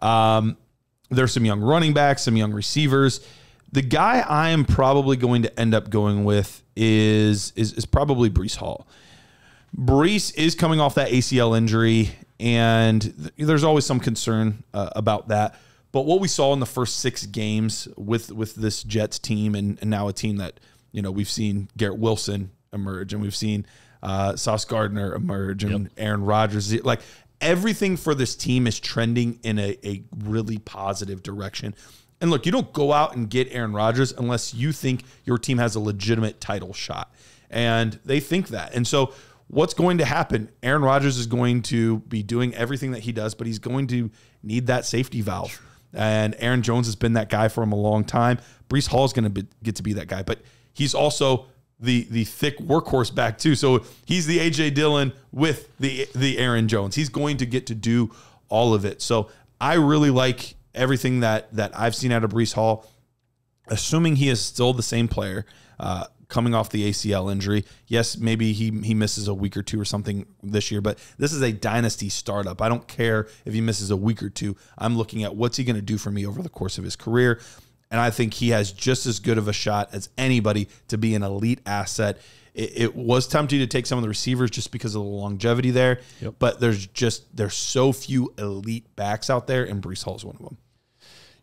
S5: There's some young running backs, some young receivers. The guy I am probably going to end up going with is probably Breece Hall. Breece is coming off that ACL injury, and there's always some concern about that. But what we saw in the first 6 games with this Jets team, and now a team that we've seen Garrett Wilson emerge, and we've seen Sauce Gardner emerge, and Aaron Rodgers. Like everything for this team is trending in a really positive direction. And look, you don't go out and get Aaron Rodgers unless you think your team has a legitimate title shot, and they think that, and so. What's going to happen? Aaron Rodgers is going to be doing everything that he does, but he's going to need that safety valve. And Aaron Jones has been that guy for him a long time. Breece Hall is going to get to be that guy, but he's also the thick workhorse back too. So he's the A.J. Dillon with the Aaron Jones. He's going to get to do all of it. So I really like everything that I've seen out of Breece Hall, assuming he is still the same player. Coming off the ACL injury. Yes, maybe he misses a week or 2 or something this year, but this is a dynasty startup. I don't care if he misses a week or 2. I'm looking at what's he going to do for me over the course of his career, and I think he has just as good of a shot as anybody to be an elite asset. It was tempting to take some of the receivers just because of the longevity there, but there's so few elite backs out there, and Breece Hall is one of them.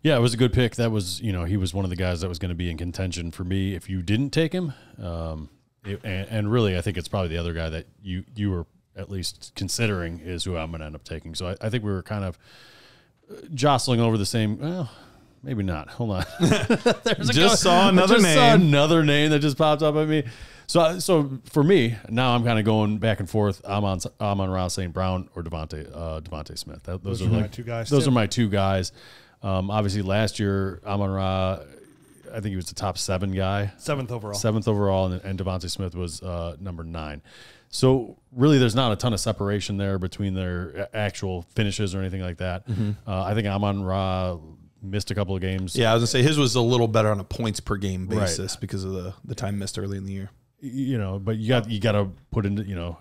S4: Yeah, it was a good pick. That was, he was one of the guys that was going to be in contention for me if you didn't take him. And really, I think it's probably the other guy that you were at least considering is who I'm going to end up taking. So I think we were kind of jostling over the same. Well, maybe not. Hold on.
S5: Saw another
S4: name that just popped up at me. So for me, now I'm kind of going back and forth. I'm on Amon-Ra St. Brown or Devontae Smith. Those are my 2 guys. Those are my 2 guys. Obviously, last year, Amon-Ra, I think he was the top 7 guy.
S3: 7th overall.
S4: And Devontae Smith was number 9. So, really, there's not a ton of separation there between their actual finishes or anything like that. I think Amon-Ra missed a couple of games.
S5: Yeah, I was going to say his was a little better on a points per game basis because of the time missed early in the year.
S4: But you got to put into,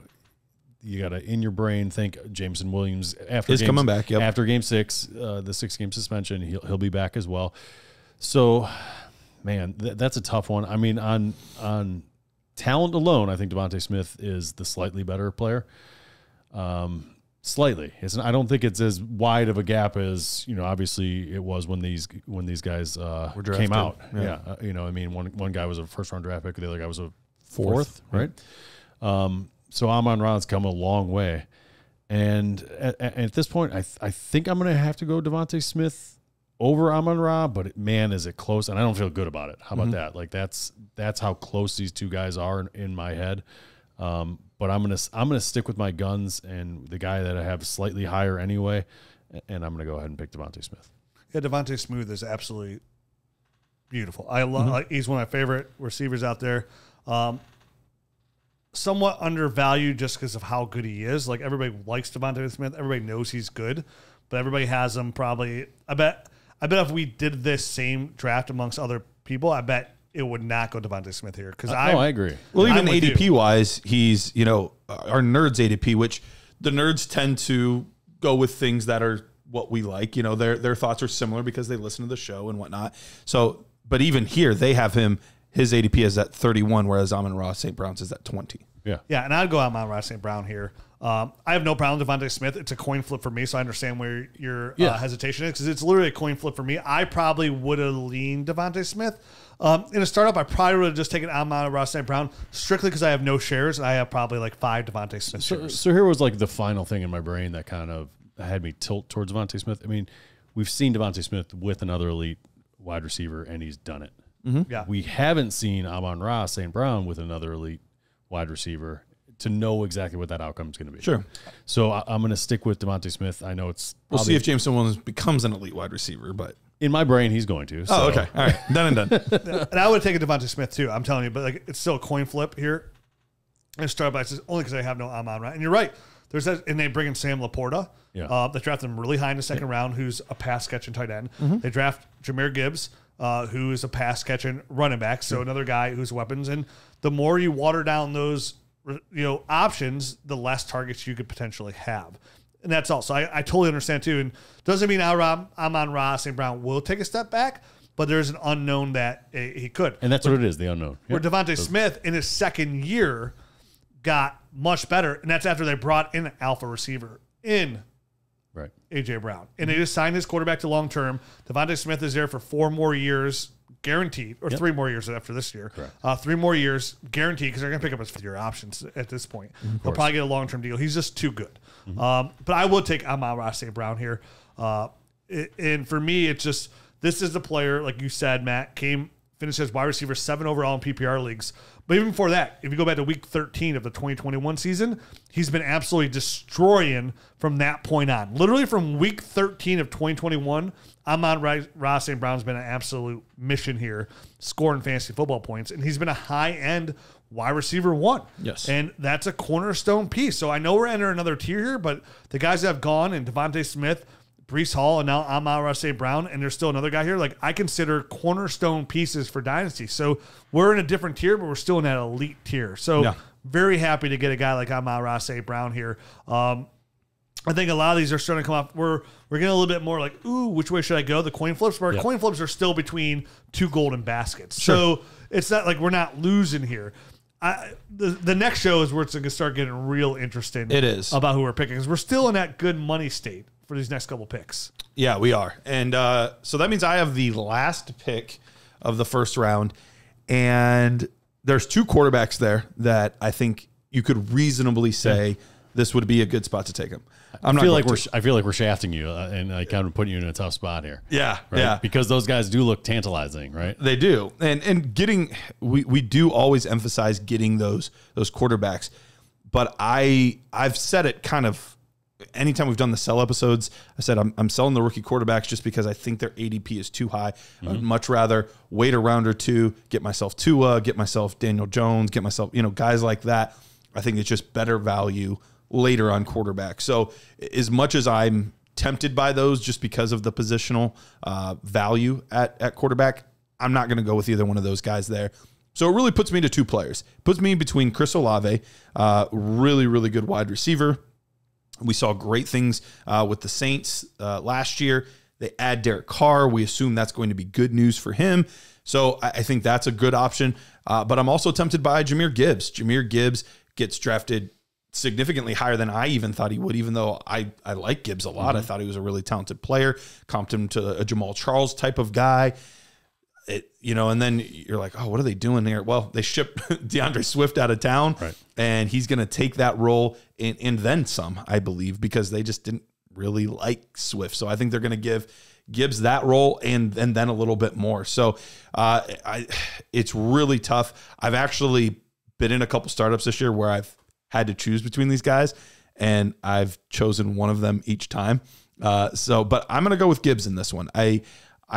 S4: you got to, in your brain, think Jameson Williams
S5: coming back. Yep.
S4: After game 6, the 6-game suspension, he'll be back as well. So, man, that's a tough one. I mean, on talent alone, I think Devontae Smith is the slightly better player. Slightly. I don't think it's as wide of a gap as obviously it was when these guys came out. Yeah. One guy was a first-round draft pick, the other guy was a fourth, right? So Amon-Ra's come a long way. And at this point, I think I'm going to have to go Devontae Smith over Amon-Ra, but man, is it close. And I don't feel good about it. How about that? Like that's how close these 2 guys are in my head. But I'm gonna stick with my guns and the guy that I have slightly higher anyway, and I'm going to go ahead and pick Devontae Smith.
S3: Yeah, Devontae Smith is absolutely beautiful. I love he's one of my favorite receivers out there. Somewhat undervalued just because of how good he is. Like everybody likes Devontae Smith. Everybody knows he's good, but everybody has him probably. I bet if we did this same draft amongst other people, I bet it would not go Devontae Smith here because
S4: I agree.
S5: Well, even ADP wise, he's our nerds ADP, which the nerds tend to go with things that are what we like. You know, their thoughts are similar because they listen to the show and whatnot. So, but even here, they have his ADP is at 31, whereas Amon-Ra St. Brown's is at 20.
S3: Yeah, and I'd go Amon-Ra St. Brown here. I have no problem with Devontae Smith. It's a coin flip for me, so I understand where your hesitation is, because it's literally a coin flip for me. I probably would have leaned Devontae Smith. In a startup, I probably would have just taken Amon-Ra St. Brown strictly because I have no shares, and I have probably like 5 Devontae Smith shares.
S4: So here was like the final thing in my brain that kind of had me tilt towards Devontae Smith. I mean, we've seen Devontae Smith with another elite wide receiver, and he's done it.
S5: Mm-hmm.
S3: Yeah,
S4: we haven't seen Amon-Ra St. Brown with another elite wide receiver to know exactly what that outcome is going to be.
S5: Sure.
S4: So I'm going to stick with Devontae Smith. I know
S5: we'll see if Jameson Williams becomes an elite wide receiver, but
S4: in my brain, he's going to. So.
S5: Oh, okay. All right. Done and done.
S3: And I would have taken Devontae Smith too, I'm telling you, but like it's still a coin flip here. And start by only because I have no Amon-Ra. And you're right. There's that, and they bring in Sam Laporta.
S4: Yeah.
S3: They draft him really high in the second round, who's a pass catching tight end.
S5: Mm-hmm.
S3: They draft Jahmyr Gibbs, who is a pass catching running back. So another guy who's weapons. And the more you water down those options, the less targets you could potentially have. And that's all. So I totally understand too. And doesn't mean Amon-Ra St. Brown will take a step back, but there's an unknown that he could.
S4: And that's what it is, the unknown.
S3: Where Devontae Smith in his second year got much better, and that's after they brought in an alpha receiver in A.J. Brown. And they just signed his quarterback to long term. Devontae Smith is there for 4 more years guaranteed, or 3 more years after this year. 3 more years guaranteed, because they're going to pick up his 5th-year options at this point. He'll probably get a long-term deal. He's just too good. But I will take Amon-Ra St. Brown here. And for me, it's just, this is the player, like you said, Matt, finished as wide receiver 7 overall in PPR leagues. But even before that, if you go back to week 13 of the 2021 season, he's been absolutely destroying from that point on. Literally from week 13 of 2021, Amon-Ra St. Brown's been an absolute mission here, scoring fantasy football points. And he's been a high-end wide receiver 1.
S5: Yes.
S3: And that's a cornerstone piece. So I know we're entering another tier here, but the guys that have gone, and Devontae Smith, Breece Hall, and now Amon-Ra St. Brown, and there's still another guy here, like I consider cornerstone pieces for Dynasty. So we're in a different tier, but we're still in that elite tier. So very happy to get a guy like Amon-Ra St. Brown here. I think a lot of these are starting to come up. We're getting a little bit more like, ooh, which way should I go? The coin flips, but our coin flips are still between 2 golden baskets.
S5: Sure.
S3: So it's not like we're not losing here. The next show is where it's going to start getting real interesting.
S5: It is.
S3: About who we're picking, because we're still in that good money state for these next couple picks.
S5: Yeah, we are. And so that means I have the last pick of the first round. And there's 2 quarterbacks there that I think you could reasonably say this would be a good spot to take him.
S4: I feel like we're shafting you and kind of putting you in a tough spot here.
S5: Yeah,
S4: right?
S5: yeah.
S4: Because those guys do look tantalizing, right?
S5: They do. And getting we do always emphasize getting those quarterbacks. But I've said it kind of anytime we've done the sell episodes, I said I'm selling the rookie quarterbacks just because I think their ADP is too high. I'd much rather wait a round or 2, get myself Tua, get myself Daniel Jones, get myself, guys like that. I think it's just better value later on quarterback. So as much as I'm tempted by those just because of the positional value at quarterback, I'm not going to go with either one of those guys there. So it really puts me to 2 players. Puts me between Chris Olave, really, really good wide receiver. We saw great things with the Saints last year. They add Derek Carr. We assume that's going to be good news for him. So I think that's a good option. But I'm also tempted by Jahmyr Gibbs. Jahmyr Gibbs gets drafted significantly higher than I even thought he would, even though I like Gibbs a lot. I thought he was a really talented player, comped him to a Jamal Charles type of guy. And then you're like, oh, what are they doing there? Well, they shipped DeAndre Swift out of town, and he's going to take that role and then some, I believe, because they just didn't really like Swift. So I think they're going to give Gibbs that role and then a little bit more. So it's really tough. I've actually been in a couple startups this year where I've had to choose between these guys, and I've chosen one of them each time. But I'm going to go with Gibbs in this one. I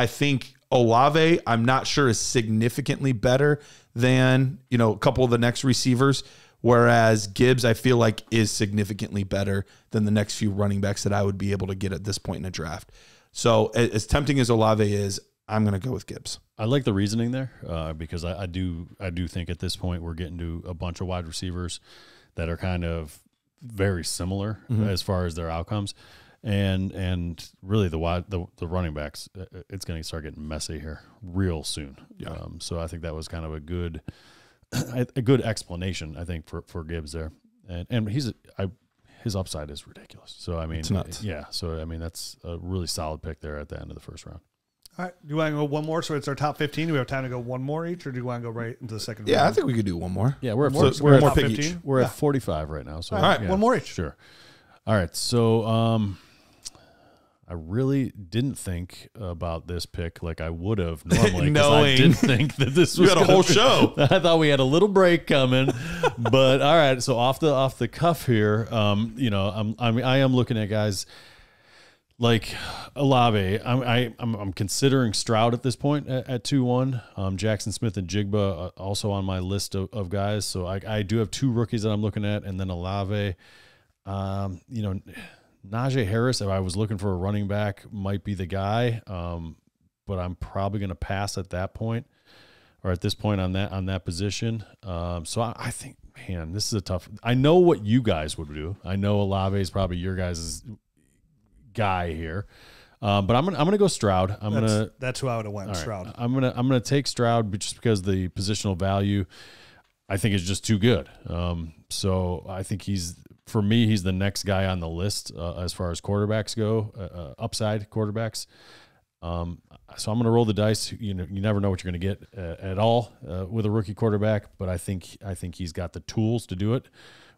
S5: think Olave, I'm not sure, is significantly better than, a couple of the next receivers, whereas Gibbs, I feel like, is significantly better than the next few running backs that I would be able to get at this point in a draft. So as tempting as Olave is, I'm going to go with Gibbs.
S4: I like the reasoning there because I do think at this point we're getting to a bunch of wide receivers that are kind of very similar as far as their outcomes. and really the running backs, it's going to start getting messy here real soon.
S5: Yeah.
S4: So I think that was kind of a good explanation, I think, for Gibbs there, and his upside is ridiculous. So I mean,
S5: it's nuts.
S4: Yeah. So I mean, that's a really solid pick there at the end of the first round.
S3: All right. Do you want to go one more? So it's our top 15. Do we have time to go one more each, or do you want to go right into the second round?
S5: Yeah, I think we could do one more.
S4: Yeah, we're at
S3: More?
S5: So we're at
S3: top
S5: pick
S3: 15?
S5: each.
S4: We're at 45 right now. So
S3: All right,
S4: yeah,
S3: one more each.
S4: Sure. All right. So I really didn't think about this pick like I would have normally, because I didn't think that this was
S5: We had a whole show.
S4: I thought we had a little break coming, but all right. So off the cuff here, I am looking at guys like Olave. I'm considering Stroud at this point at 2-1. Jackson Smith and Jigba also on my list of guys. So I do have 2 rookies that I'm looking at, and then Olave. Najee Harris, if I was looking for a running back, might be the guy, but I'm probably going to pass at that point, or at this point on that position. So I think, man, this is a tough. I know what you guys would do. I know Olave is probably your guys' guy here, but I'm gonna go Stroud.
S3: That's who I would have went.
S4: Right,
S3: Stroud.
S4: I'm gonna take Stroud just because the positional value, I think, is just too good. So I think for me, he's the next guy on the list as far as quarterbacks go, upside quarterbacks. So I'm going to roll the dice. You never know what you're going to get at all with a rookie quarterback, but I think he's got the tools to do it.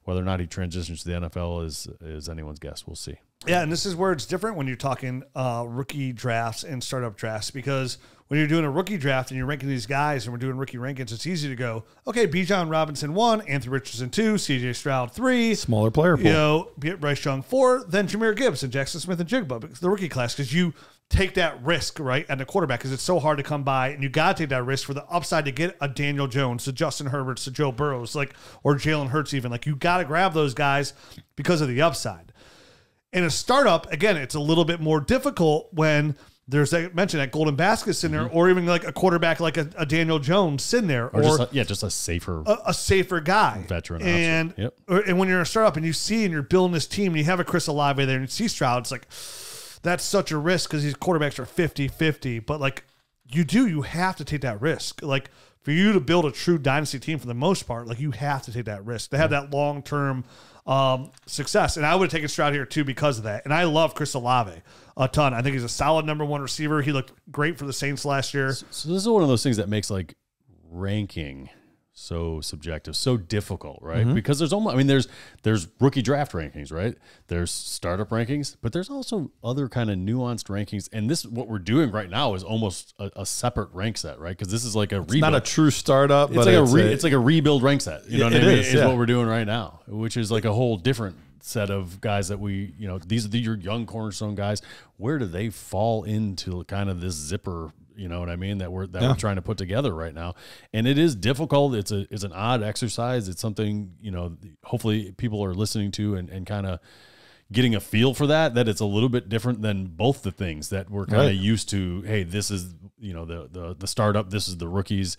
S4: Whether or not he transitions to the NFL is anyone's guess. We'll see.
S3: Yeah, and this is where it's different when you're talking rookie drafts and startup drafts, because when you're doing a rookie draft and you're ranking these guys and we're doing rookie rankings, it's easy to go, okay, Bijan Robinson 1, Anthony Richardson 2, CJ Stroud 3.
S5: Smaller player pool.
S3: Bryce Young 4, then Jahmyr Gibbs and Jackson Smith and Jigba, because the rookie class, because you take that risk, right, at the quarterback, because it's so hard to come by, and you got to take that risk for the upside to get a Daniel Jones, to Justin Herbert, to Joe Burrows, or Jalen Hurts even. You got to grab those guys because of the upside. In a startup, again, it's a little bit more difficult when there's, I mentioned, that golden basket sitting there, or even like a quarterback like a Daniel Jones sitting there, or
S4: just a safer
S3: guy,
S4: veteran.
S3: And
S4: Yep.
S3: And when you're a startup and you see and you're building this team and you have a Chris Olave there and you see Stroud, it's like, that's such a risk because these quarterbacks are 50-50. But you have to take that risk. For you to build a true dynasty team, for the most part, you have to take that risk to have that long-term success. And I would have taken Stroud here too because of that. And I love Chris Olave a ton. I think he's a solid number 1 receiver. He looked great for the Saints last year.
S4: So this is one of those things that makes ranking so subjective, so difficult, right?
S5: Mm-hmm.
S4: Because there's rookie draft rankings, right? There's startup rankings, but there's also other kind of nuanced rankings. And what we're doing right now is almost a separate rank set, right? Because this is like a rebuild.
S5: Not a true startup,
S4: It's
S5: but
S4: it's like a rebuild rank set. You know what I mean? Is
S5: yeah.
S4: what we're doing right now, which is like a whole different set of guys that these are your young cornerstone guys. Where do they fall into kind of this zipper? You know what I mean? That we're trying to put together right now, and it is difficult. It's an odd exercise. It's something hopefully people are listening to and kind of getting a feel for that it's a little bit different than both the things that we're kind of used to. Hey, this is the startup. This is the rookies.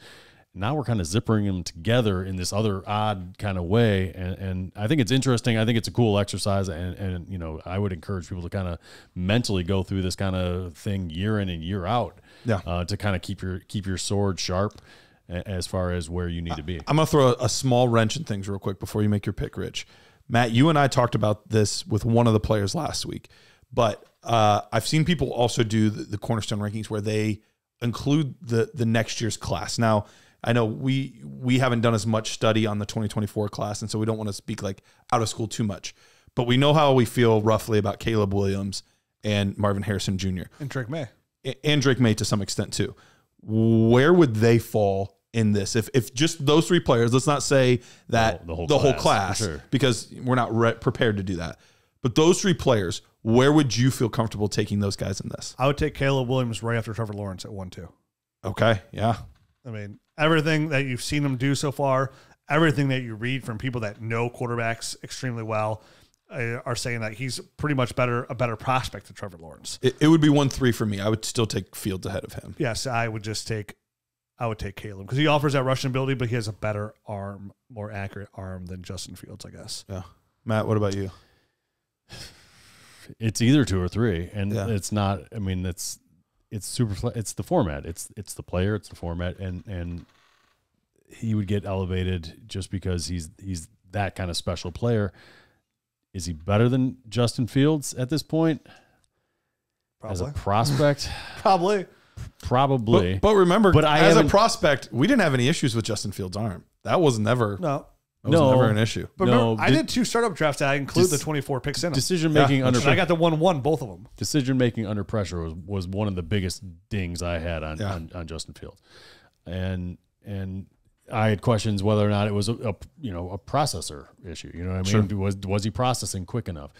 S4: Now we're kind of zippering them together in this other odd kind of way. And I think it's interesting. I think it's a cool exercise. And I would encourage people to kind of mentally go through this kind of thing year in and year out to kind of keep your sword sharp as far as where you need to be.
S5: I'm going to throw a small wrench in things real quick before you make your pick, Rich. Matt, you and I talked about this with one of the players last week, but I've seen people also do the cornerstone rankings where they include the next year's class. Now, I know we haven't done as much study on the 2024 class, and so we don't want to speak out of school too much. But we know how we feel roughly about Caleb Williams and Marvin Harrison Jr.
S3: And Drake May.
S5: And Drake May to some extent too. Where would they fall in this? If just those 3 players, let's not say that the whole class
S4: sure.
S5: because we're not prepared to do that. But those 3 players, where would you feel comfortable taking those guys in this?
S3: I would take Caleb Williams right after Trevor Lawrence at 1-2.
S5: Okay, yeah.
S3: I mean, everything that you've seen him do so far, everything that you read from people that know quarterbacks extremely well are saying that he's pretty much a better prospect than Trevor Lawrence.
S5: It would be 1-3 for me. I would still take Fields ahead of him.
S3: Yes, I would take Caleb because he offers that rushing ability, but he has a better arm, more accurate arm than Justin Fields, I guess.
S5: Yeah. Matt, what about you?
S4: it's either 2 or 3, and
S5: Yeah.
S4: it's not. I mean, it's super. It's the format. It's the player. It's the format, and he would get elevated just because he's that kind of special player. Is he better than Justin Fields at this point? As a prospect,
S3: Probably.
S4: probably.
S5: But remember,
S4: But I
S5: as a
S4: haven't-
S5: prospect, we didn't have any issues with Justin Fields' arm. That was never
S3: No.
S5: never an issue.
S3: But
S4: No,
S3: remember, I did 2 startup drafts that I include the 24 picks in them.
S4: Decision making
S5: Yeah,
S4: under
S3: And I got the 1-1, both of them.
S4: decision making under pressure was one of the biggest dings I had on,
S5: Yeah.
S4: on Justin Fields, and I had questions whether or not it was a processor issue. You know what I mean? Was he processing quick enough?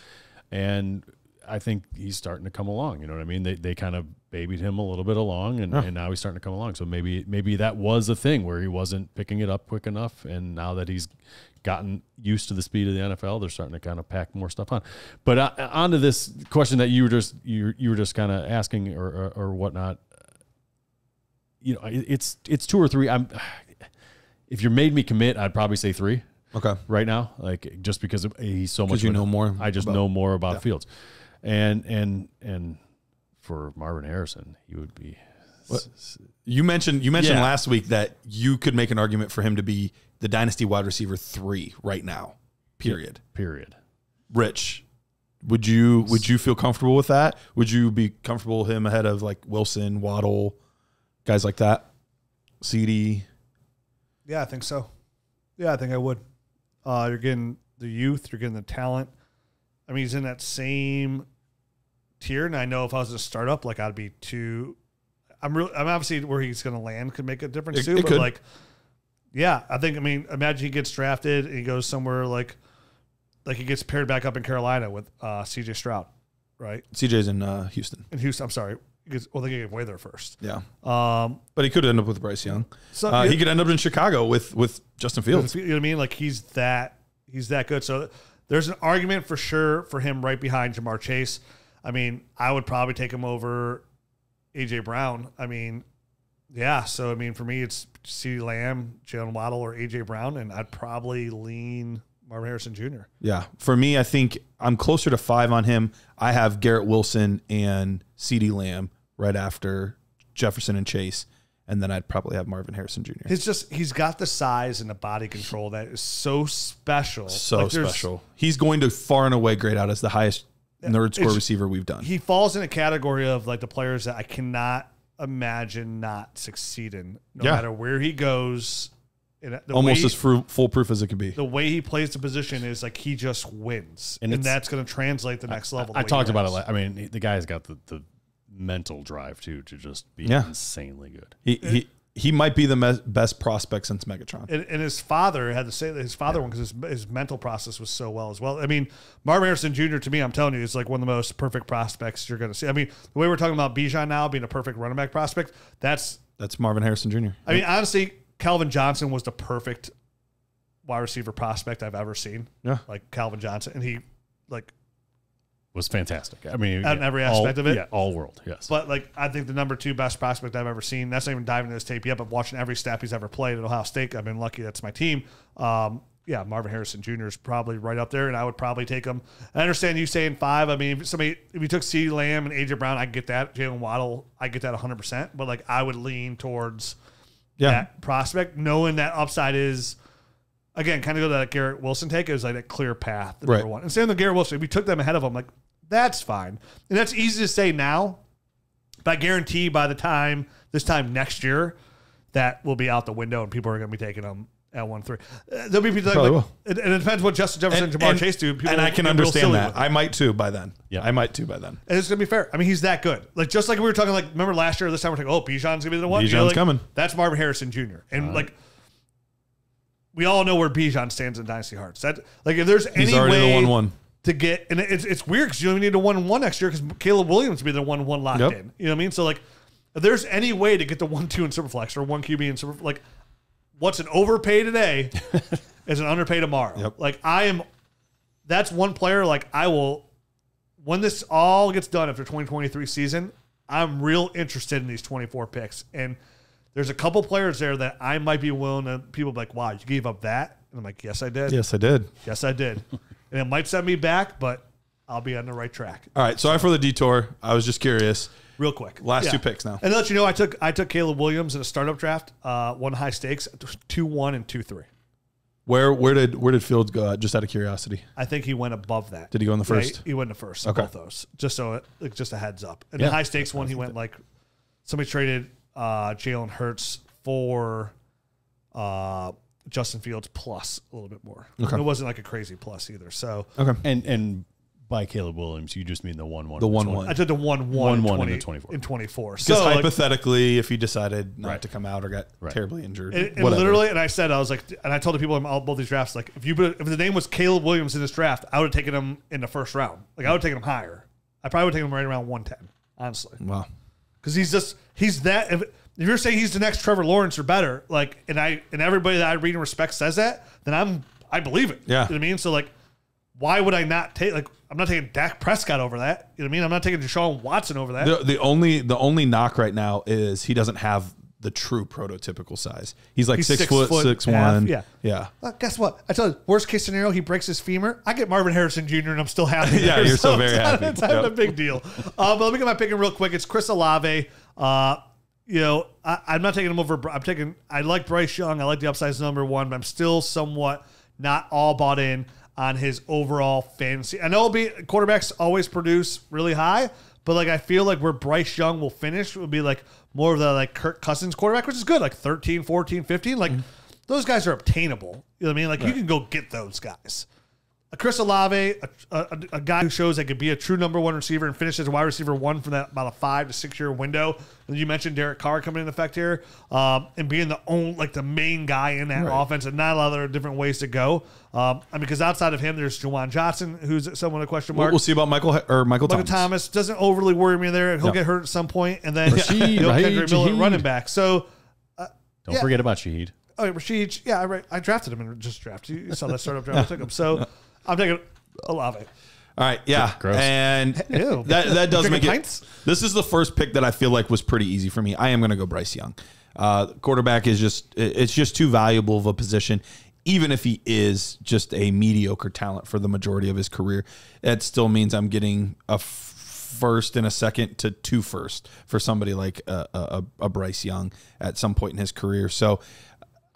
S4: And I think he's starting to come along. You know what I mean? They kind of babied him a little bit along, and now he's starting to come along. So maybe that was a thing where he wasn't picking it up quick enough, and now that he's gotten used to the speed of the NFL, they're starting to kind of pack more stuff on. But on to this question that you were just kind of asking or whatnot. You know, it's 2 or 3. If you made me commit, I'd probably say 3.
S5: Okay.
S4: Right now, like just because he's so much.
S5: You know more.
S4: I just know more about Fields, and for Marvin Harrison, he would be.
S5: You mentioned last week that you could make an argument for him to be the dynasty wide receiver 3 right now. Period. Rich, would you feel comfortable with that? Would you be comfortable with him ahead of like Wilson, Waddle, guys like that? CD.
S3: Yeah, I think so. Yeah, I think I would. You're getting the youth, you're getting the talent. I mean, he's in that same tier, and I know if I was a startup, like I'd be too. I'm obviously where he's going to land could make a difference too, but
S5: could.
S3: like, yeah, I think. I mean, imagine he gets drafted and he goes somewhere like he gets paired back up in Carolina with C.J. Stroud, right?
S5: CJ's in Houston.
S3: In Houston, I'm sorry. They get way there first.
S5: Yeah. But he could end up with Bryce Young.
S3: So
S5: he could end up in Chicago with Justin Fields.
S3: You know what I mean? Like he's that good. So there's an argument for sure for him right behind Jamar Chase. I mean, I would probably take him over AJ Brown. I mean, yeah. So I mean, for me, it's CeeDee Lamb, Jalen Waddle, or AJ Brown, and I'd probably lean Marvin Harrison Jr.
S5: Yeah. For me, I think I'm closer to 5 on him. I have Garrett Wilson and CeeDee Lamb right after Jefferson and Chase. And then I'd probably have Marvin Harrison Jr.
S3: He's got the size and the body control that is so special.
S5: So special. He's going to far and away grade out as the highest nerd score receiver we've done.
S3: He falls in a category of like the players that I cannot imagine not succeeding no matter where he goes.
S5: Almost as foolproof as it could be.
S3: The way he plays the position is like he just wins. And that's going to translate the next level.
S4: I talked about it. I mean, the guy's got the mental drive too to just be insanely good.
S5: He might be the best prospect since Megatron.
S3: And his father had to say that his father won because his mental process was so well as well. I mean, Marvin Harrison Jr. to me, I'm telling you, is like one of the most perfect prospects you're going to see. I mean, the way we're talking about Bijan now being a perfect running back prospect, that's
S5: Marvin Harrison Jr.
S3: I mean, honestly, Calvin Johnson was the perfect wide receiver prospect I've ever seen.
S5: Yeah.
S3: Like Calvin Johnson. And he
S4: was fantastic. I mean,
S3: in every aspect of it.
S4: Yeah, all world, yes.
S3: But like, I think the number 2 best prospect I've ever seen. That's not even diving into his tape yet, but watching every snap he's ever played at Ohio State, I've been lucky. That's my team. Marvin Harrison Jr. is probably right up there, and I would probably take him. I understand you saying 5. I mean, if you took CeeDee Lamb and AJ Brown, I get that. Jalen Waddle, I get that 100%. But like, I would lean towards that prospect, knowing that upside is. Again, kind of go to that Garrett Wilson take. It was like a clear path, the number 1. And same with Garrett Wilson. If we took them ahead of him, like, that's fine. And that's easy to say now, but I guarantee by the time, this time next year, that will be out the window and people are going to be taking them at 1-3. There'll be people like, it depends what Justin Jefferson and Jamar Chase do.
S5: And I can understand that. I might too by then.
S4: Yeah.
S5: I might too by then.
S3: And it's going to be fair. I mean, he's that good. Like, just like we were talking, like, remember last year, this time we're talking, Bijan's going to be the one.
S5: Bijan's coming.
S3: That's Marvin Harrison Jr. And like, we all know where Bijan stands in Dynasty Hearts. That, like, if there's any way
S5: the 1-1
S3: to get, and it's weird because you don't even need a 1-1 next year because Caleb Williams will be the 1-1 locked in. You know what I mean? So like, if there's any way to get the 1-2 in Superflex or 1 QB in Superflex, like, what's an overpay today is an underpay tomorrow.
S5: Yep.
S3: Like, that's one player. Like, I will, when this all gets done after 2023 season, I'm real interested in these 24 picks. And there's a couple players there that I might be willing to, people be like, wow, you gave up that? And I'm like, yes, I did.
S5: Yes, I did.
S3: Yes, I did. And it might set me back, but I'll be on the right track.
S5: All right. Sorry for the detour. I was just curious.
S3: Real quick.
S5: Last two picks now.
S3: And to let you know, I took Caleb Williams in a startup draft, won high stakes, 2-1 and 2-3.
S5: Where did Fields go at, just out of curiosity?
S3: I think he went above that.
S5: Did he go in the first?
S3: Yeah, he went in the first.
S5: Okay.
S3: Both those. Just a heads up. And the high stakes one, he went like somebody traded Jalen Hurts for Justin Fields plus a little bit more.
S5: Okay.
S3: It wasn't like a crazy plus either. So
S5: Okay.
S4: And by Caleb Williams, you just mean the 1-1.
S5: The 1-1.
S3: I did the 1-1
S4: 1-1 in 24.
S3: In 24.
S5: Because
S3: So
S5: hypothetically, if he decided not to come out or got terribly injured,
S3: and
S5: whatever.
S3: literally, and I said, I was like, and I told the people in both these drafts, like, if the name was Caleb Williams in this draft, I would have taken him in the first round. Like, I would have taken him higher. I probably would have taken him right around 110, honestly.
S5: Wow.
S3: Because he's that. If you're saying he's the next Trevor Lawrence or better, like, and everybody that I read and respect says that, then I believe it.
S5: Yeah.
S3: You know what I mean? So, like, why would I not take, like, I'm not taking Dak Prescott over that. You know what I mean? I'm not taking Deshaun Watson over that.
S5: The only knock right now is he doesn't have the true prototypical size. He's like 6 foot, 6'1".
S3: Yeah.
S5: Yeah.
S3: Well, guess what? I tell you, worst case scenario, he breaks his femur. I get Marvin Harrison Jr. and I'm still happy.
S5: Yeah,
S3: there.
S5: you're so very happy.
S3: It's not a big deal. But let me get my picking real quick. It's Chris Olave. You know, I'm not taking him over. I like Bryce Young. I like the upside number one, but I'm still somewhat not all bought in on his overall fantasy. I know quarterbacks always produce really high, but like I feel like where Bryce Young will finish will be like more of the like Kirk Cousins quarterback, which is good, like 13, 14, 15. Like those guys are obtainable. You know what I mean? Like you can go get those guys. Chris Olave, a guy who shows that could be a true number one receiver and finish as a wide receiver one from that about a 5 to 6 year window. And you mentioned Derek Carr coming into effect here, and being the main guy in that offense, and not a lot of other different ways to go. I mean, because outside of him, there's Juwan Johnson, who's someone a question mark.
S5: We'll see about Michael
S3: Thomas doesn't overly worry me there. He'll get hurt at some point, and then
S4: Rashid,
S3: Kendrick Miller
S4: Shaheed.
S3: running back. So
S4: Don't forget about Shaheed.
S3: Oh, Rashid. Yeah, I drafted him in just draft. You saw that startup draft. I took him. So I'm taking Olave.
S5: All right, yeah,
S4: Gross.
S5: and
S3: Ew.
S5: that does
S3: Drinking
S5: make it.
S3: pints?
S5: This is the first pick that I feel like was pretty easy for me. I am going to go Bryce Young. Quarterback is just too valuable of a position. Even if he is just a mediocre talent for the majority of his career, it still means I'm getting a first and a second to 2 firsts for somebody like a Bryce Young at some point in his career. So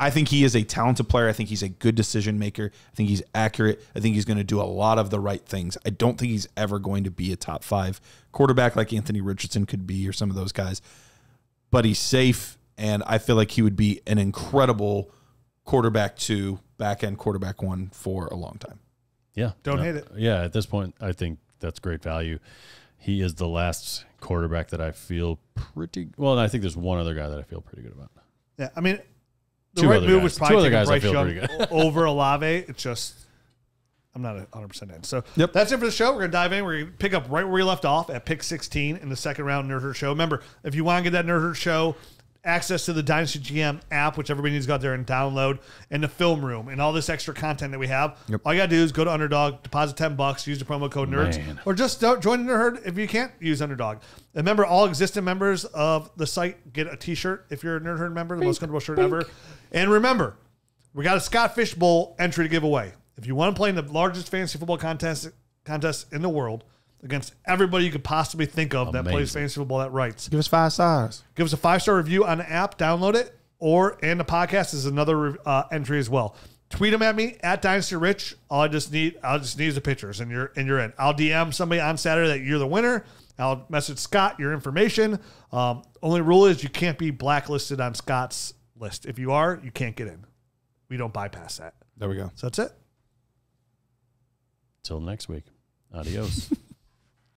S5: I think he is a talented player. I think he's a good decision maker. I think he's accurate. I think he's going to do a lot of the right things. I don't think he's ever going to be a top 5 quarterback like Anthony Richardson could be or some of those guys. But he's safe, and I feel like he would be an incredible quarterback 2, back-end quarterback 1 for a long time.
S4: Yeah.
S3: Don't hate it.
S4: Yeah, at this point, I think that's great value. He is the last quarterback that I feel pretty – well, and I think there's one other guy that I feel pretty good about.
S3: Yeah, I mean – the
S4: Two
S3: right
S4: other
S3: move
S4: guys.
S3: was
S4: Two
S3: probably
S4: other
S3: taking
S4: guys I
S3: Bryce
S4: feel
S3: Young
S4: pretty good.
S3: over Olave. It's just, I'm not 100% in. So
S5: Yep.
S3: that's it for the show. We're going to dive in. We're going to pick up right where we left off at pick 16 in the second round Nerd Herd Show. Remember, if you want to get that Nerd Herd Show, access to the Dynasty GM app, which everybody needs to go out there and download, and the film room, and all this extra content that we have.
S5: Yep.
S3: All you got to do is go to Underdog, deposit $10, use the promo code NERDS,
S4: Man.
S3: or just join the Nerd Herd if you can't use Underdog. And remember, all existing members of the site get a t-shirt if you're a Nerd Herd member, the most comfortable shirt ever. And remember, we got a Scott Fish Bowl entry to give away. If you want to play in the largest fantasy football contest in the world against everybody you could possibly think of that plays fantasy football that writes,
S5: Give us 5 stars.
S3: give us a 5-star review on the app, download it, and the podcast is another entry as well. Tweet them at me at Dynasty Rich. I'll just need the pictures, and you're in. I'll DM somebody on Saturday that you're the winner. I'll message Scott your information. Only rule is you can't be blacklisted on Scott's list. If you are, you can't get in. We don't bypass that.
S5: There we go.
S3: So that's it.
S4: Till next week. Adios.